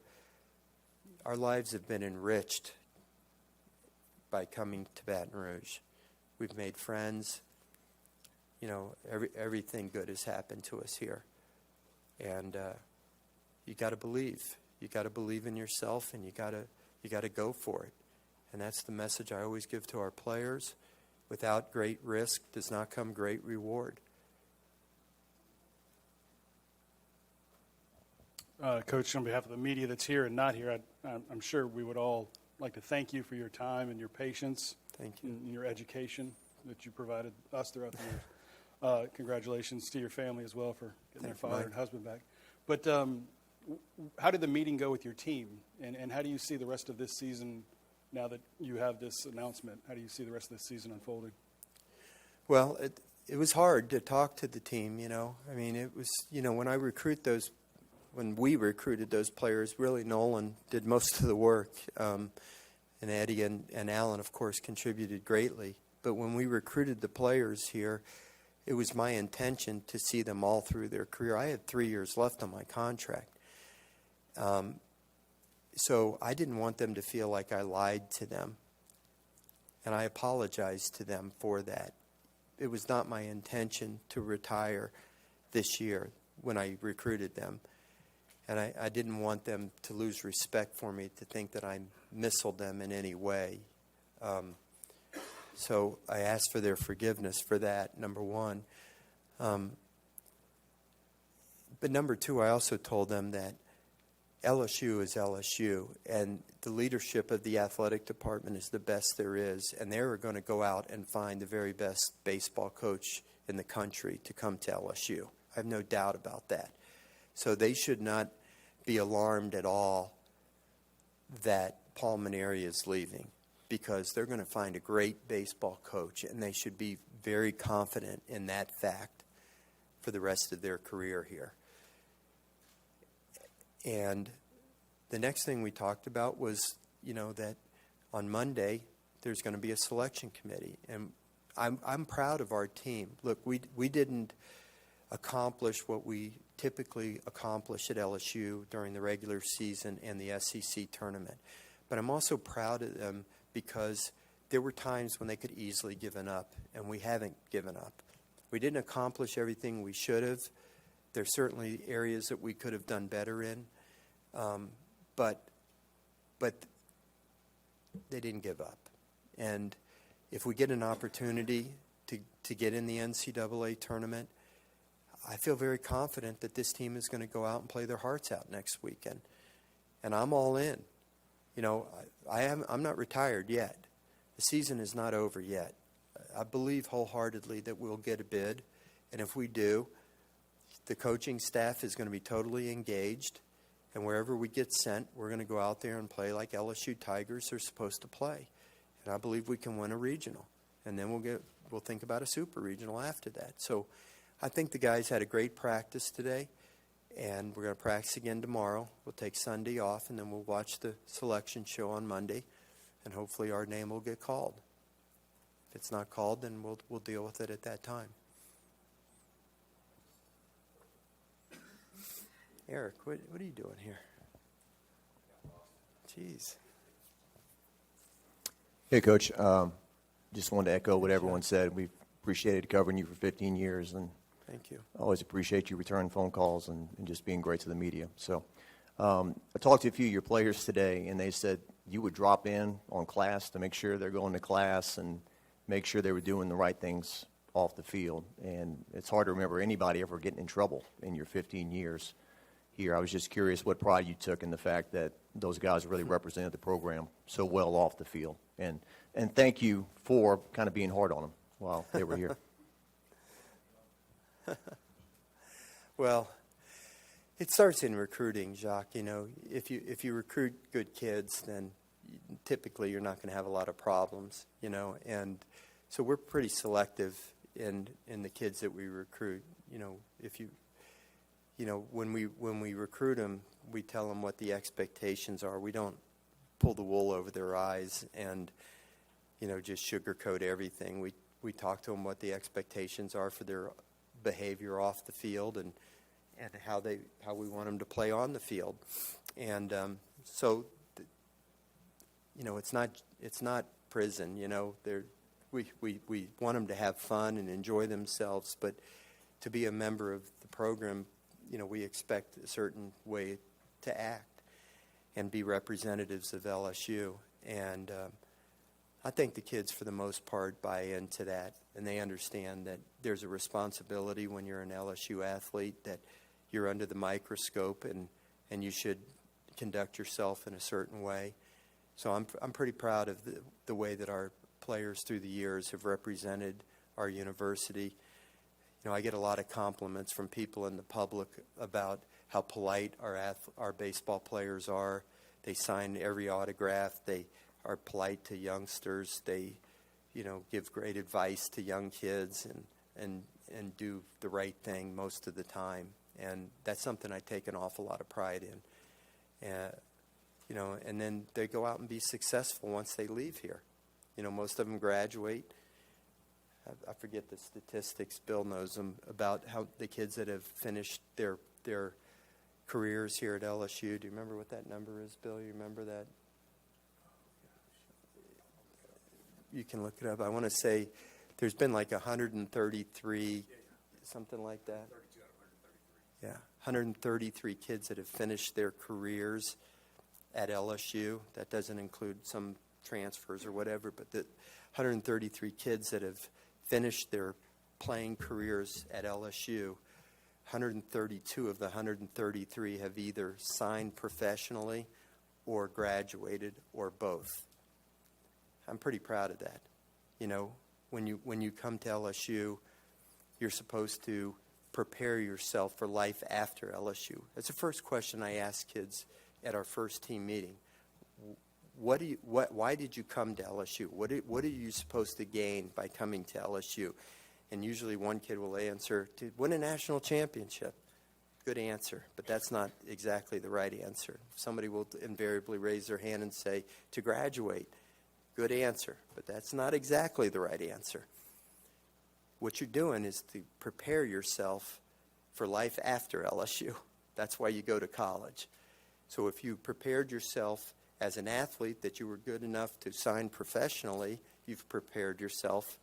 Our lives have been enriched by coming to Baton Rouge. We've made friends. You know, everything good has happened to us here. And you got to believe. You got to believe in yourself, and you got to go for it. And that's the message I always give to our players. Without great risk does not come great reward. Coach, on behalf of the media that's here and not here, I'm sure we would all like to thank you for your time and your patience. Thank you. And your education that you provided us throughout the years. Congratulations to your family as well for getting their father and husband back. But how did the meeting go with your team? And how do you see the rest of this season now that you have this announcement? How do you see the rest of this season unfolding? Well, it was hard to talk to the team, you know. I mean, it was, you know, when we recruited those players, really Nolan did most of the work. And Eddie and Alan, of course, contributed greatly. But when we recruited the players here, it was my intention to see them all through their career. I had 3 years left on my contract. So I didn't want them to feel like I lied to them. And I apologized to them for that. It was not my intention to retire this year when I recruited them. And I didn't want them to lose respect for me, to think that I missiled them in any way. So I asked for their forgiveness for that, number one. But number two, I also told them that LSU is LSU, and the leadership of the athletic department is the best there is, and they are going to go out and find the very best baseball coach in the country to come to LSU. I have no doubt about that. So they should not be alarmed at all that Paul Mainieri is leaving, because they're going to find a great baseball coach, and they should be very confident in that fact for the rest of their career here. And the next thing we talked about was, that on Monday there's going to be a selection committee, and I'm proud of our team. Look, we didn't accomplish what we typically accomplish at LSU during the regular season and the SEC tournament, but I'm also proud of them because there were times when they could easily given up, and we haven't given up. We didn't accomplish everything we should have. There's certainly areas that we could have done better in, but they didn't give up. And if we get an opportunity to get in the NCAA tournament, I feel very confident that this team is going to go out and play their hearts out next weekend. And I'm all in. I'm not retired yet. The season is not over yet. I believe wholeheartedly that we'll get a bid, and if we do, the coaching staff is going to be totally engaged, and wherever we get sent, we're going to go out there and play like LSU Tigers are supposed to play. And I believe we can win a regional, and then we'll think about a super regional after that. So I think the guys had a great practice today, and we're going to practice again tomorrow. We'll take Sunday off, and then we'll watch the selection show on Monday, and hopefully our name will get called. If it's not called, then we'll deal with it at that time. Eric, what are you doing here? Jeez. Hey, Coach. Just wanted to echo what everyone said. We've appreciated covering you for 15 years, and Thank you. I always appreciate you returning phone calls and just being great to the media. So I talked to a few of your players today, and they said you would drop in on class to make sure they're going to class and make sure they were doing the right things off the field. And it's hard to remember anybody ever getting in trouble in your 15 years here. I was just curious what pride you took in the fact that those guys really represented the program so well off the field. And thank you for kind of being hard on them while they were here. Well, it starts in recruiting, Jacques. If you recruit good kids, then typically you're not going to have a lot of problems, and so we're pretty selective in the kids that we recruit. When we recruit them, we tell them what the expectations are. We don't pull the wool over their eyes and just sugarcoat everything. We talk to them what the expectations are for their behavior off the field and how we want them to play on the field. And so it's not prison. We want them to have fun and enjoy themselves, but to be a member of the program, we expect a certain way to act and be representatives of LSU. And I think the kids, for the most part, buy into that, and they understand that there's a responsibility when you're an LSU athlete, that you're under the microscope and you should conduct yourself in a certain way. So I'm pretty proud of the way that our players through the years have represented our university. I get a lot of compliments from people in the public about how polite our baseball players are. They sign every autograph. They are polite to youngsters. They, give great advice to young kids and do the right thing most of the time. And that's something I take an awful lot of pride in. And then they go out and be successful once they leave here. Most of them graduate. I forget the statistics. Bill knows them about how the kids that have finished their careers here at LSU. Do you remember what that number is, Bill? You remember that? You can look it up. I want to say there's been like 133, something like that. 32 out of 133. Yeah, 133 kids that have finished their careers at LSU. That doesn't include some transfers or whatever, but 133 kids that have finished their playing careers at LSU. 132 of the 133 have either signed professionally or graduated or both. I'm pretty proud of that. You know, when you come to LSU, you're supposed to prepare yourself for life after LSU. That's the first question I ask kids at our first team meeting. Why did you come to LSU? What are you supposed to gain by coming to LSU? And usually one kid will answer, to win a national championship. Good answer, but that's not exactly the right answer. Somebody will invariably raise their hand and say, to graduate. Good answer, but that's not exactly the right answer. What you're doing is to prepare yourself for life after LSU. That's why you go to college. So if you prepared yourself as an athlete that you were good enough to sign professionally, you've prepared yourself.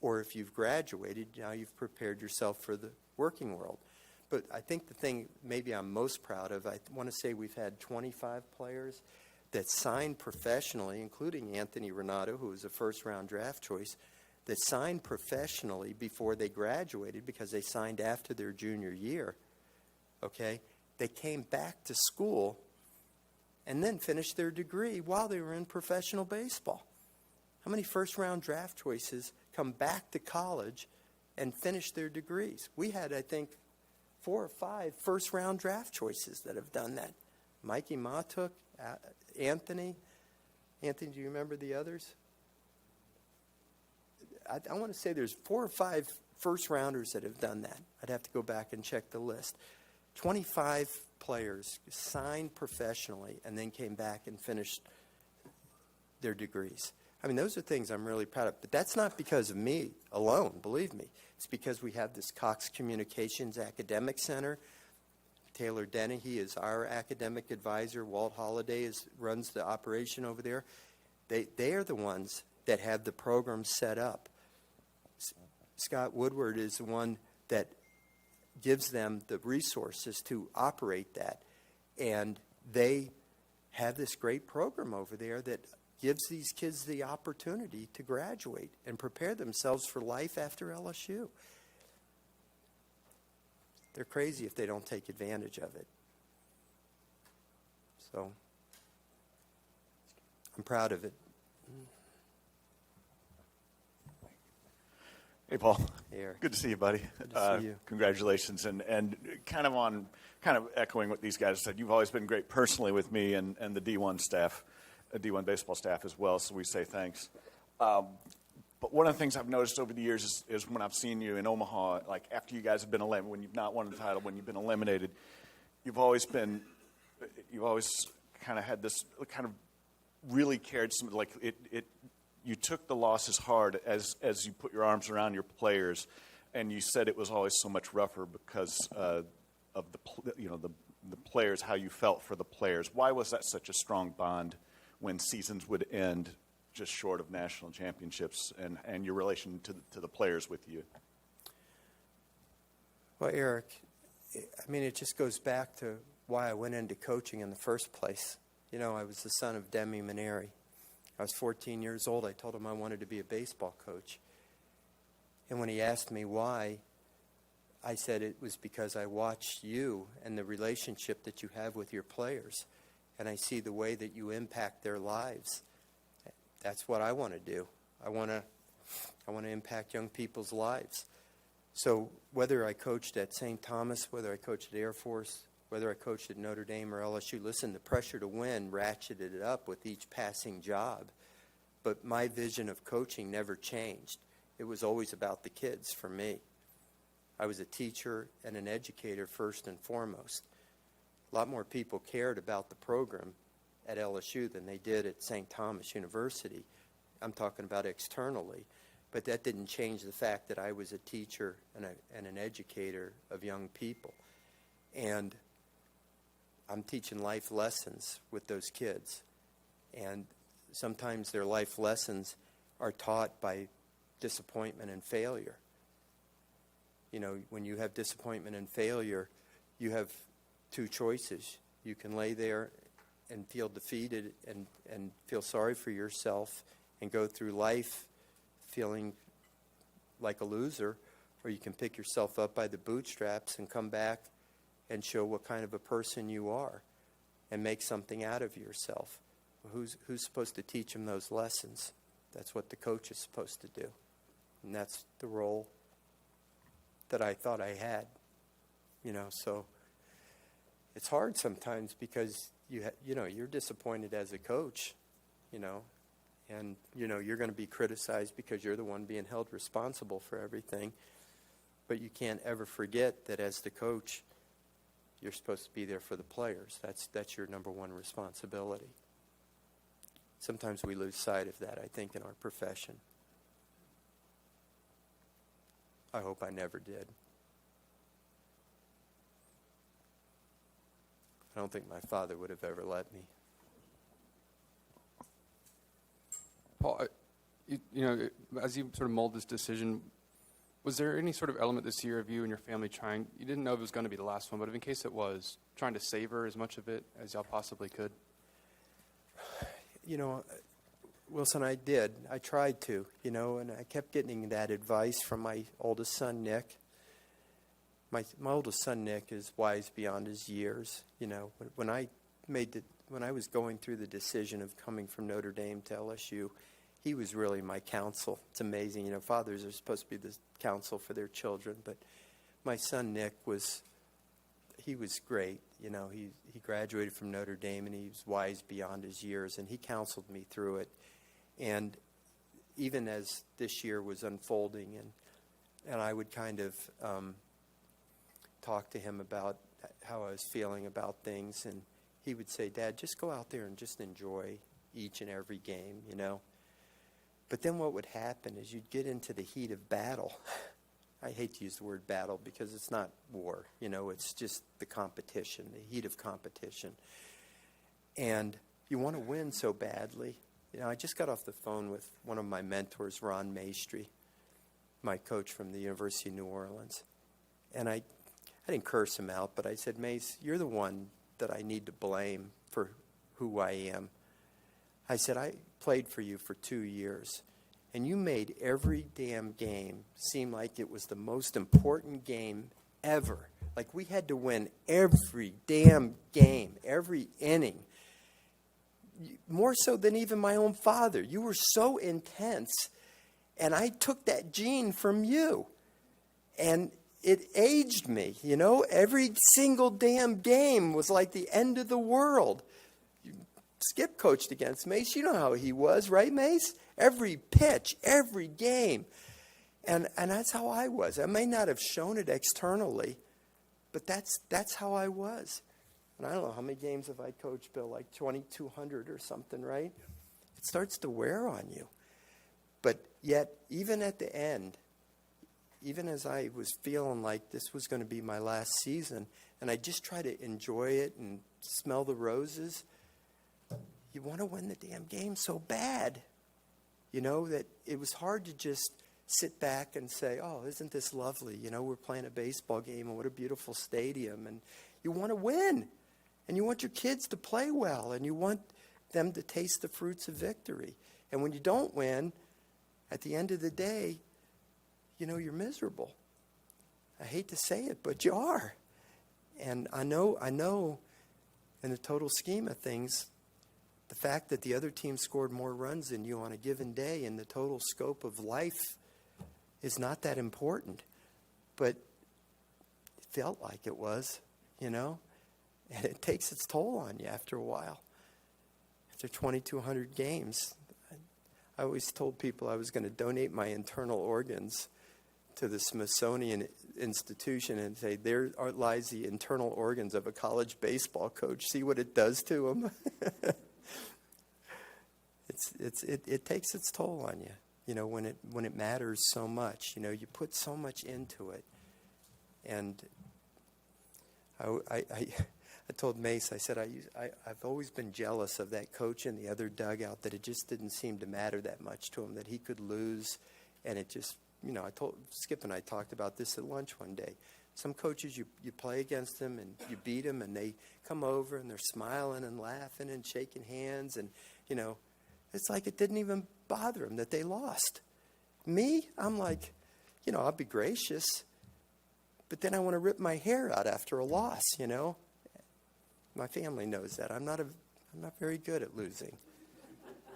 Or if you've graduated, now you've prepared yourself for the working world. But I think the thing maybe I'm most proud of, I want to say we've had 25 players that signed professionally, including Anthony Renato, who was a first-round draft choice, that signed professionally before they graduated because they signed after their junior year, okay? They came back to school and then finished their degree while they were in professional baseball. How many first-round draft choices come back to college and finish their degrees? We had, I think, 4 or 5 first-round draft choices that have done that. Mikey Matuk, Anthony. Anthony, do you remember the others? I want to say there's 4 or 5 first-rounders that have done that. I'd have to go back and check the list. 25 players signed professionally and then came back and finished their degrees. I mean, those are things I'm really proud of. But that's not because of me alone, believe me. It's because we have this Cox Communications Academic Center. Taylor Dennehy is our academic advisor. Walt Holliday runs the operation over there. They are the ones that have the program set up. Scott Woodward is the one that gives them the resources to operate that. And they have this great program over there that gives these kids the opportunity to graduate and prepare themselves for life after LSU. They're crazy if they don't take advantage of it. So, I'm proud of it. Hey, Paul. Hey, Eric. Good to see you, buddy. Good to see you. Congratulations. And kind of echoing what these guys said, you've always been great personally with me and the D1 staff, D1 baseball staff as well, so we say thanks. But one of the things I've noticed over the years is when I've seen you in Omaha, like after you guys have been eliminated, when you've not won the title, when you've been eliminated, you've always kind of had this kind of really cared some, like you took the losses hard as you put your arms around your players, and you said it was always so much rougher because of the players, how you felt for the players. Why was that such a strong bond when seasons would end just short of national championships, and your relation to the players with you? Well, Eric, I mean, it just goes back to why I went into coaching in the first place. You know, I was the son of Demi Mainieri. I was 14 years old. I told him I wanted to be a baseball coach. And when he asked me why, I said it was because I watched you and the relationship that you have with your players, and I see the way that you impact their lives. That's what I want to do. I want to impact young people's lives. So whether I coached at St. Thomas, whether I coached at Air Force, whether I coached at Notre Dame or LSU, listen, the pressure to win ratcheted it up with each passing job. But my vision of coaching never changed. It was always about the kids for me. I was a teacher and an educator first and foremost. A lot more people cared about the program at LSU than they did at St. Thomas University. I'm talking about externally. But that didn't change the fact that I was a teacher and an educator of young people. And I'm teaching life lessons with those kids. And sometimes their life lessons are taught by disappointment and failure. You know, when you have disappointment and failure, you have 2 choices. You can lay there and feel defeated and feel sorry for yourself and go through life feeling like a loser, or you can pick yourself up by the bootstraps and come back and show what kind of a person you are and make something out of yourself. Who's supposed to teach them those lessons? That's what the coach is supposed to do. And that's the role that I thought I had. So it's hard sometimes because you're disappointed as a coach, and you're going to be criticized because you're the one being held responsible for everything. But you can't ever forget that as the coach, you're supposed to be there for the players. That's your number one responsibility. Sometimes we lose sight of that, I think, in our profession. I hope I never did. I don't think my father would have ever let me. Paul, as you sort of mold this decision, was there any sort of element this year of you and your family trying, you didn't know if it was going to be the last one, but in case it was, trying to savor as much of it as y'all possibly could? Wilson, I did. I tried to, and I kept getting that advice from my oldest son, Nick. My oldest son, Nick, is wise beyond his years. When I was going through the decision of coming from Notre Dame to LSU, he was really my counsel. It's amazing. Fathers are supposed to be the counsel for their children, but my son, Nick, was great. He graduated from Notre Dame, and he was wise beyond his years, and he counseled me through it. And even as this year was unfolding, and I would kind of talk to him about how I was feeling about things, and he would say, "Dad, just go out there and just enjoy each and every game, But then what would happen is you'd get into the heat of battle. I hate to use the word battle because it's not war, it's just the competition, the heat of competition. And you want to win so badly. I just got off the phone with one of my mentors, Ron Maestri, my coach from the University of New Orleans. And I didn't curse him out, but I said, "Mace, you're the one that I need to blame for who I am." I said, "I played for you for 2 years, and you made every damn game seem like it was the most important game ever. Like we had to win every damn game, every inning. More so than even my own father. You were so intense, and I took that gene from you. And it aged me, Every single damn game was like the end of the world." Skip coached against Mace. You know how he was, right, Mace? Every pitch, every game. And that's how I was. I may not have shown it externally, but that's how I was. And I don't know how many games have I coached, Bill, like 2,200 or something, right? It starts to wear on you. But yet, even at the end, even as I was feeling like this was going to be my last season, and I just try to enjoy it and smell the roses, you want to win the damn game so bad, that it was hard to just sit back and say, "Oh, isn't this lovely? We're playing a baseball game, and what a beautiful stadium." And you want to win, and you want your kids to play well, and you want them to taste the fruits of victory. And when you don't win, at the end of the day, you're miserable. I hate to say it, but you are. And I know in the total scheme of things, the fact that the other team scored more runs than you on a given day in the total scope of life is not that important. But it felt like it was, and it takes its toll on you after a while. After 2,200 games, I always told people I was going to donate my internal organs to the Smithsonian Institution and say, "There lies the internal organs of a college baseball coach. See what it does to them." It takes its toll on you, when it matters so much. You put so much into it. And I told Mace, I said, I've always been jealous of that coach in the other dugout, that it just didn't seem to matter that much to him, that he could lose, and it just, I told Skip and I talked about this at lunch one day. Some coaches, you play against them and you beat them, and they come over and they're smiling and laughing and shaking hands, and it's like it didn't even bother them that they lost. Me, I'm like, I'll be gracious, but then I want to rip my hair out after a loss, My family knows that. I'm not very good at losing.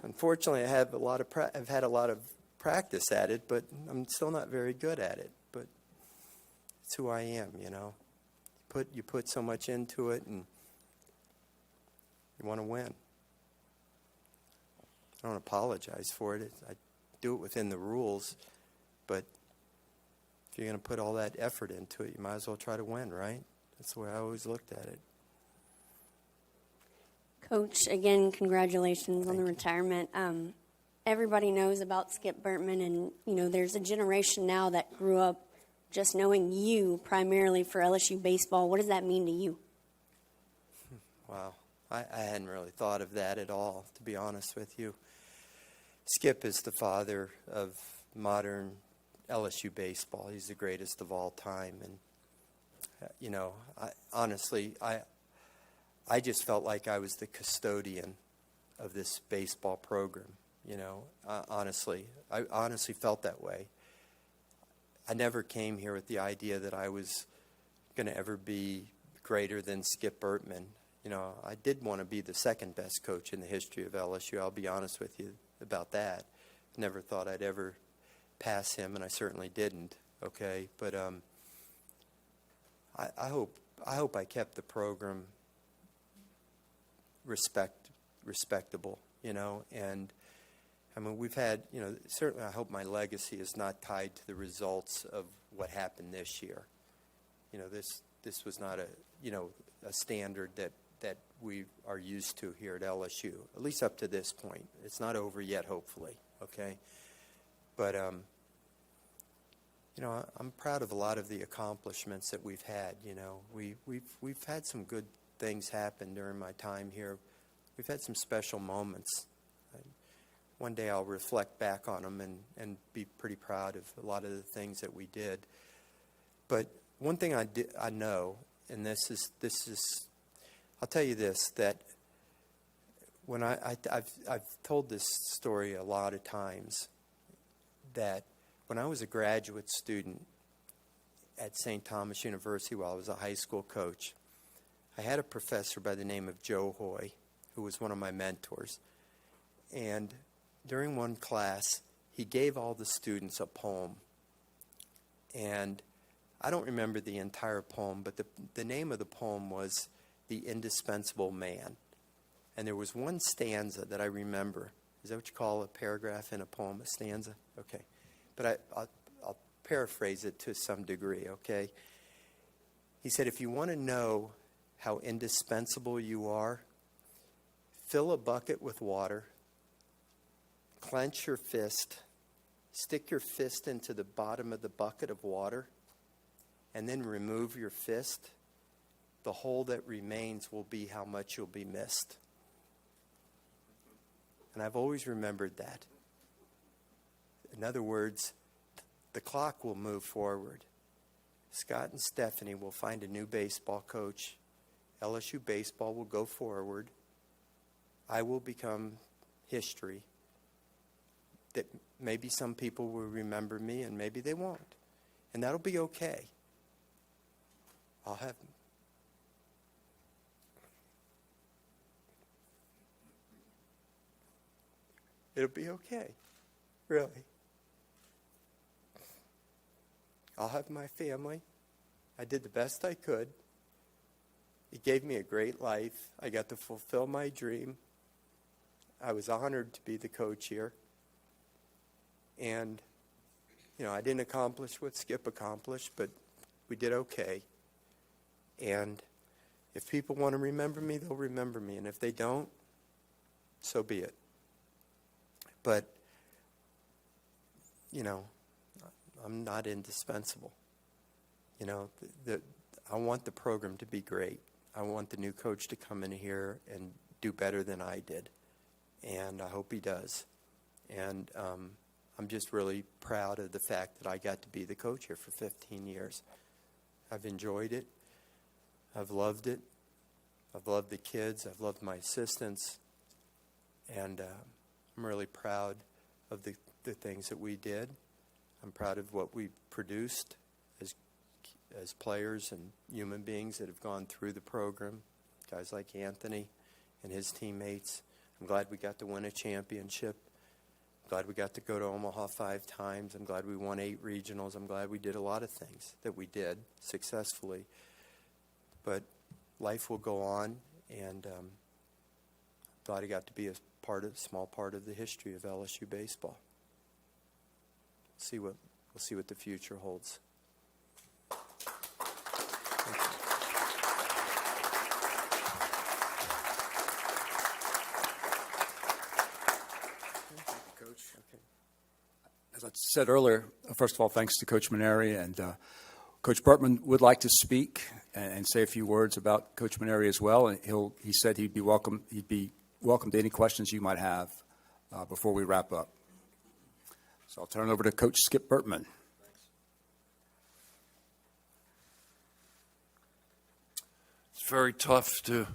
Unfortunately, I've had a lot of practice at it, but I'm still not very good at it. But it's who I am, You put so much into it, and you want to win. I don't apologize for it. I do it within the rules, but if you're going to put all that effort into it, you might as well try to win, right? That's the way I always looked at it. Coach, again, congratulations on the retirement. Everybody knows about Skip Bertman, and, there's a generation now that grew up just knowing you primarily for LSU baseball. What does that mean to you? Wow. I hadn't really thought of that at all, to be honest with you. Skip is the father of modern LSU baseball. He's the greatest of all time. And, I just felt like I was the custodian of this baseball program. I honestly felt that way. I never came here with the idea that I was going to ever be greater than Skip Bertman. I did want to be the second best coach in the history of LSU. I'll be honest with you about that. Never thought I'd ever pass him, and I certainly didn't. Okay, but I hope I kept the program respectable. And I mean, we've had, certainly I hope my legacy is not tied to the results of what happened this year. This was not a standard that we are used to here at LSU, at least up to this point. It's not over yet, hopefully, okay? But, I'm proud of a lot of the accomplishments that we've had. We've had some good things happen during my time here. We've had some special moments. One day I'll reflect back on them and be pretty proud of a lot of the things that we did. But one thing I know, and this is I'll tell you this, that when I've told this story a lot of times, that when I was a graduate student at St. Thomas University while I was a high school coach, I had a professor by the name of Joe Hoy, who was one of my mentors. And during one class, he gave all the students a poem. And I don't remember the entire poem, but the name of the poem was The Indispensable Man. And there was one stanza that I remember. Is that what you call a paragraph in a poem, a stanza? Okay. But I'll paraphrase it to some degree, okay? He said, if you want to know how indispensable you are, fill a bucket with water, clench your fist, stick your fist into the bottom of the bucket of water, and then remove your fist. The hole that remains will be how much you'll be missed. And I've always remembered that. In other words, the clock will move forward. Scott and Stephanie will find a new baseball coach. LSU baseball will go forward. I will become history. That maybe some people will remember me and maybe they won't. And that'll be okay. It'll be okay. Really. I'll have my family. I did the best I could. It gave me a great life. I got to fulfill my dream. I was honored to be the coach here. And, I didn't accomplish what Skip accomplished, but we did okay. And if people want to remember me, they'll remember me. And if they don't, so be it. But, I'm not indispensable. I want the program to be great. I want the new coach to come in here and do better than I did. And I hope he does. And I'm just really proud of the fact that I got to be the coach here for 15 years. I've enjoyed it. I've loved it. I've loved the kids. I've loved my assistants. And I'm really proud of the things that we did. I'm proud of what we've produced as players and human beings that have gone through the program, guys like Anthony and his teammates. I'm glad we got to win a championship. I'm glad we got to go to Omaha 5 times. I'm glad we won 8 regionals. I'm glad we did a lot of things that we did successfully. But life will go on, and glad I got to be a small part of the history of LSU baseball. We'll see what the future holds. Coach. As I said earlier, first of all, thanks to Coach Mainieri, and Coach Bertman would like to speak and say a few words about Coach Mainieri as well. And he said he'd be welcome to any questions you might have before we wrap up. So I'll turn it over to Coach Skip Bertman. It's very tough to,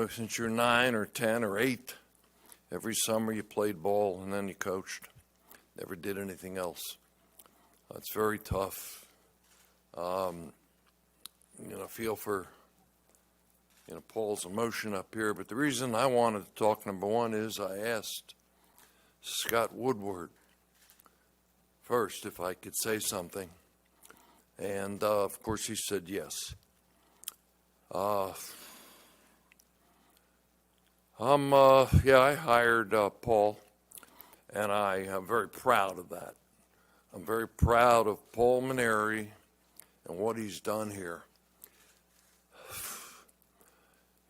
since you're 9 or 10 or 8, every summer you played ball and then you coached. Never did anything else. It's very tough. Feel for, Paul's emotion up here. But the reason I wanted to talk, number one, is I asked Scott Woodward first if I could say something. And, of course, he said yes. I hired Paul, and I am very proud of that. I'm very proud of Paul Mainieri and what he's done here.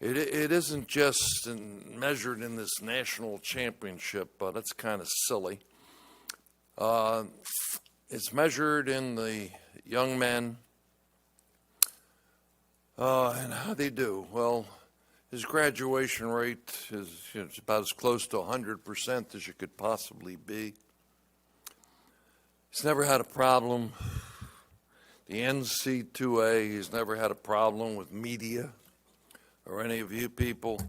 It isn't just measured in this national championship, but it's kind of silly. It's measured in the young men and how they do. Well, his graduation rate is about as close to 100% as you could possibly be. He's never had a problem. The NC2A, he's never had a problem with media or any of you people.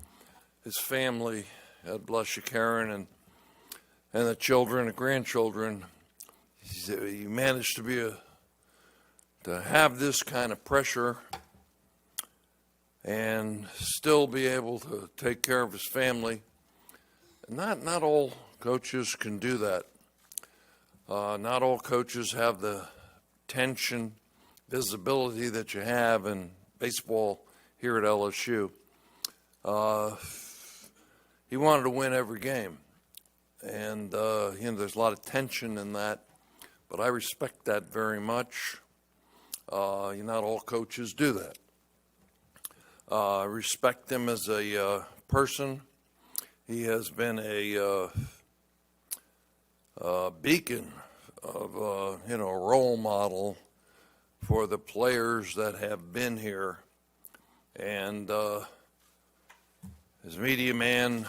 His family, God bless you, Karen, and the children and grandchildren. He managed to have this kind of pressure and still be able to take care of his family. Not all coaches can do that. Not all coaches have the tension, visibility that you have in baseball here at LSU. He wanted to win every game. And, there's a lot of tension in that. But I respect that very much. Not all coaches do that. I respect him as a person. He has been a beacon of, a role model for the players that have been here. And as media man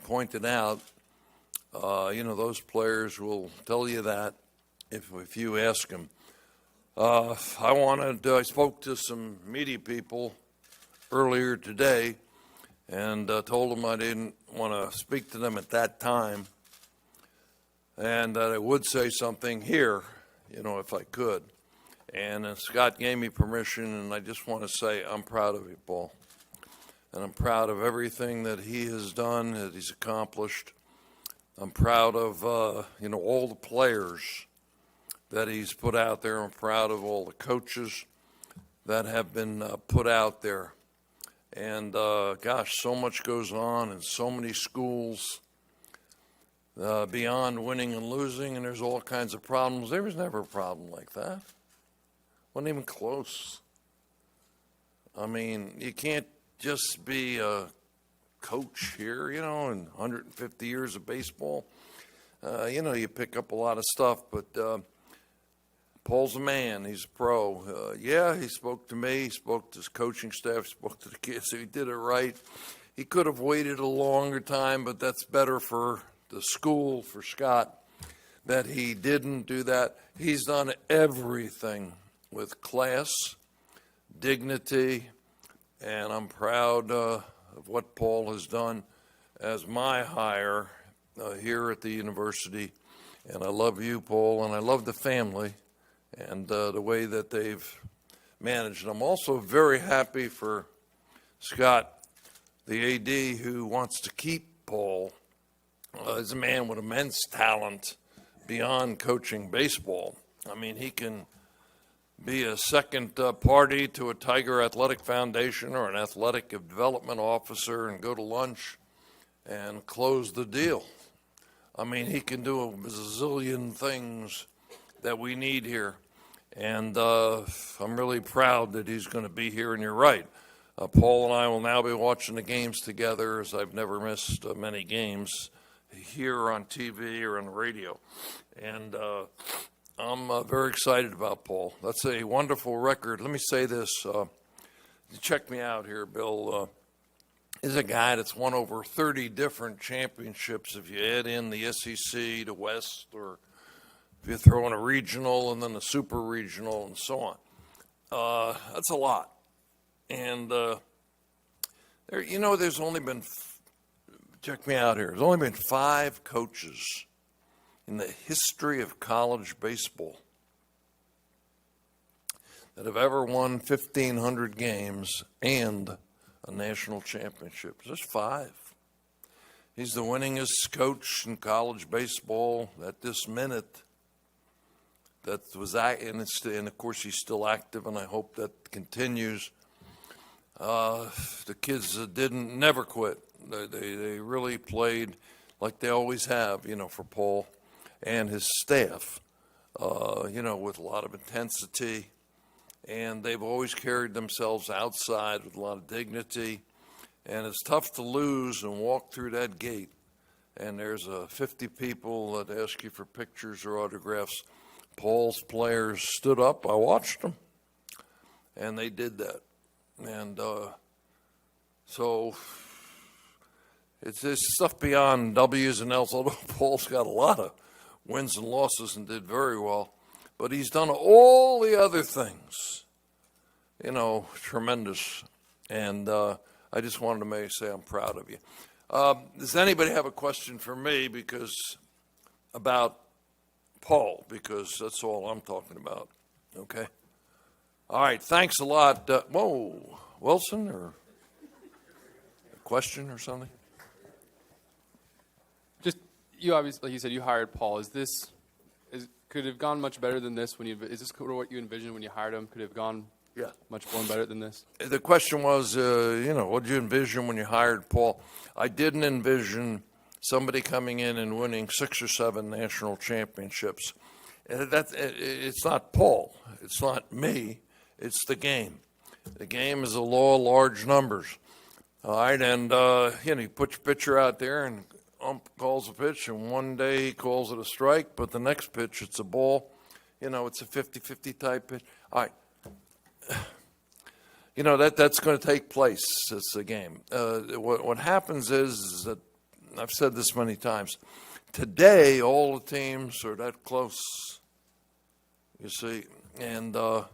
pointed out, those players will tell you that if you ask them. I spoke to some media people earlier today and told them I didn't want to speak to them at that time and that I would say something here, if I could. And Scott gave me permission, and I just want to say I'm proud of you, Paul. And I'm proud of everything that he has done, that he's accomplished. I'm proud of, all the players that he's put out there. I'm proud of all the coaches that have been put out there. And, so much goes on in so many schools beyond winning and losing, and there's all kinds of problems. There was never a problem like that. Wasn't even close. I mean, you can't just be a coach here, in 150 years of baseball. You pick up a lot of stuff, but Paul's a man. He's a pro. He spoke to me. He spoke to his coaching staff. He spoke to the kids. So he did it right. He could have waited a longer time, but that's better for the school, for Scott, that he didn't do that. He's done everything with class, dignity, and I'm proud of what Paul has done as my hire here at the university. And I love you, Paul, and I love the family and the way that they've managed. I'm also very happy for Scott, the AD, who wants to keep Paul. He's a man with immense talent beyond coaching baseball. I mean, he can be a second party to a Tiger Athletic Foundation or an athletic development officer and go to lunch and close the deal. I mean, he can do a bazillion things that we need here. And I'm really proud that he's going to be here, and you're right. Paul and I will now be watching the games together, as I've never missed many games here on TV or on the radio. And I'm very excited about Paul. That's a wonderful record. Let me say this. Check me out here, Bill. Is a guy that's won over 30 different championships if you add in the SEC, the West, or if you throw in a regional and then a super regional and so on. That's a lot. And there's only been, check me out here, there's only been 5 coaches in the history of college baseball that have ever won 1,500 games and a national championship. Just 5. He's the winningest coach in college baseball at this minute. That was, and of course he's still active, and I hope that continues. The kids never quit. They really played like they always have, for Paul and his staff, with a lot of intensity. And they've always carried themselves outside with a lot of dignity. And it's tough to lose and walk through that gate. And there's 50 people that ask you for pictures or autographs. Paul's players stood up. I watched them. And they did that. And so it's stuff beyond W's and L's, although Paul's got a lot of wins and losses and did very well. But he's done all the other things, tremendous. And I just wanted to say I'm proud of you. Does anybody have a question for me about Paul? Because that's all I'm talking about. Okay. All right. Thanks a lot. Wilson, or a question or something? Just, you obviously, like you said, you hired Paul. Could it have gone much better than this? Is this what you envisioned when you hired him? Could it have gone much more better than this? The question was, what did you envision when you hired Paul? I didn't envision somebody coming in and winning 6 or 7 national championships. It's not Paul. It's not me. It's the game. The game is a law of large numbers. All right, and you put your pitcher out there and ump calls a pitch, and one day he calls it a strike, but the next pitch it's a ball. It's a 50-50 type pitch. All right. That's going to take place. It's a game. What happens is that, I've said this many times, today all the teams are that close, you see, and boy,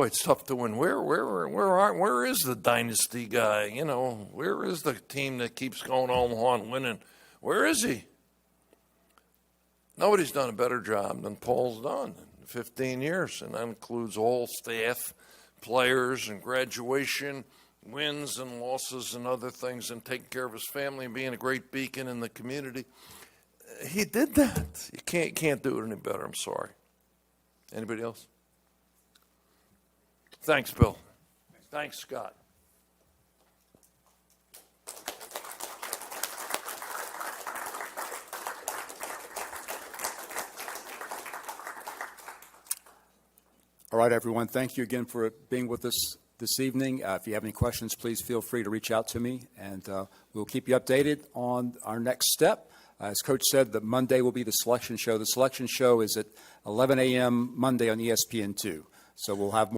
it's tough to win. Where is the dynasty guy? Where is the team that keeps going on winning? Where is he? Nobody's done a better job than Paul's done in 15 years, and that includes all staff, players, and graduation, wins and losses and other things, and taking care of his family and being a great beacon in the community. He did that. You can't do it any better. I'm sorry. Anybody else? Thanks, Bill. Thanks, Scott. All right, everyone. Thank you again for being with us this evening. If you have any questions, please feel free to reach out to me, and we'll keep you updated on our next step. As Coach said, the Monday will be the selection show. The selection show is at 11 a.m. Monday on ESPN2. So we'll have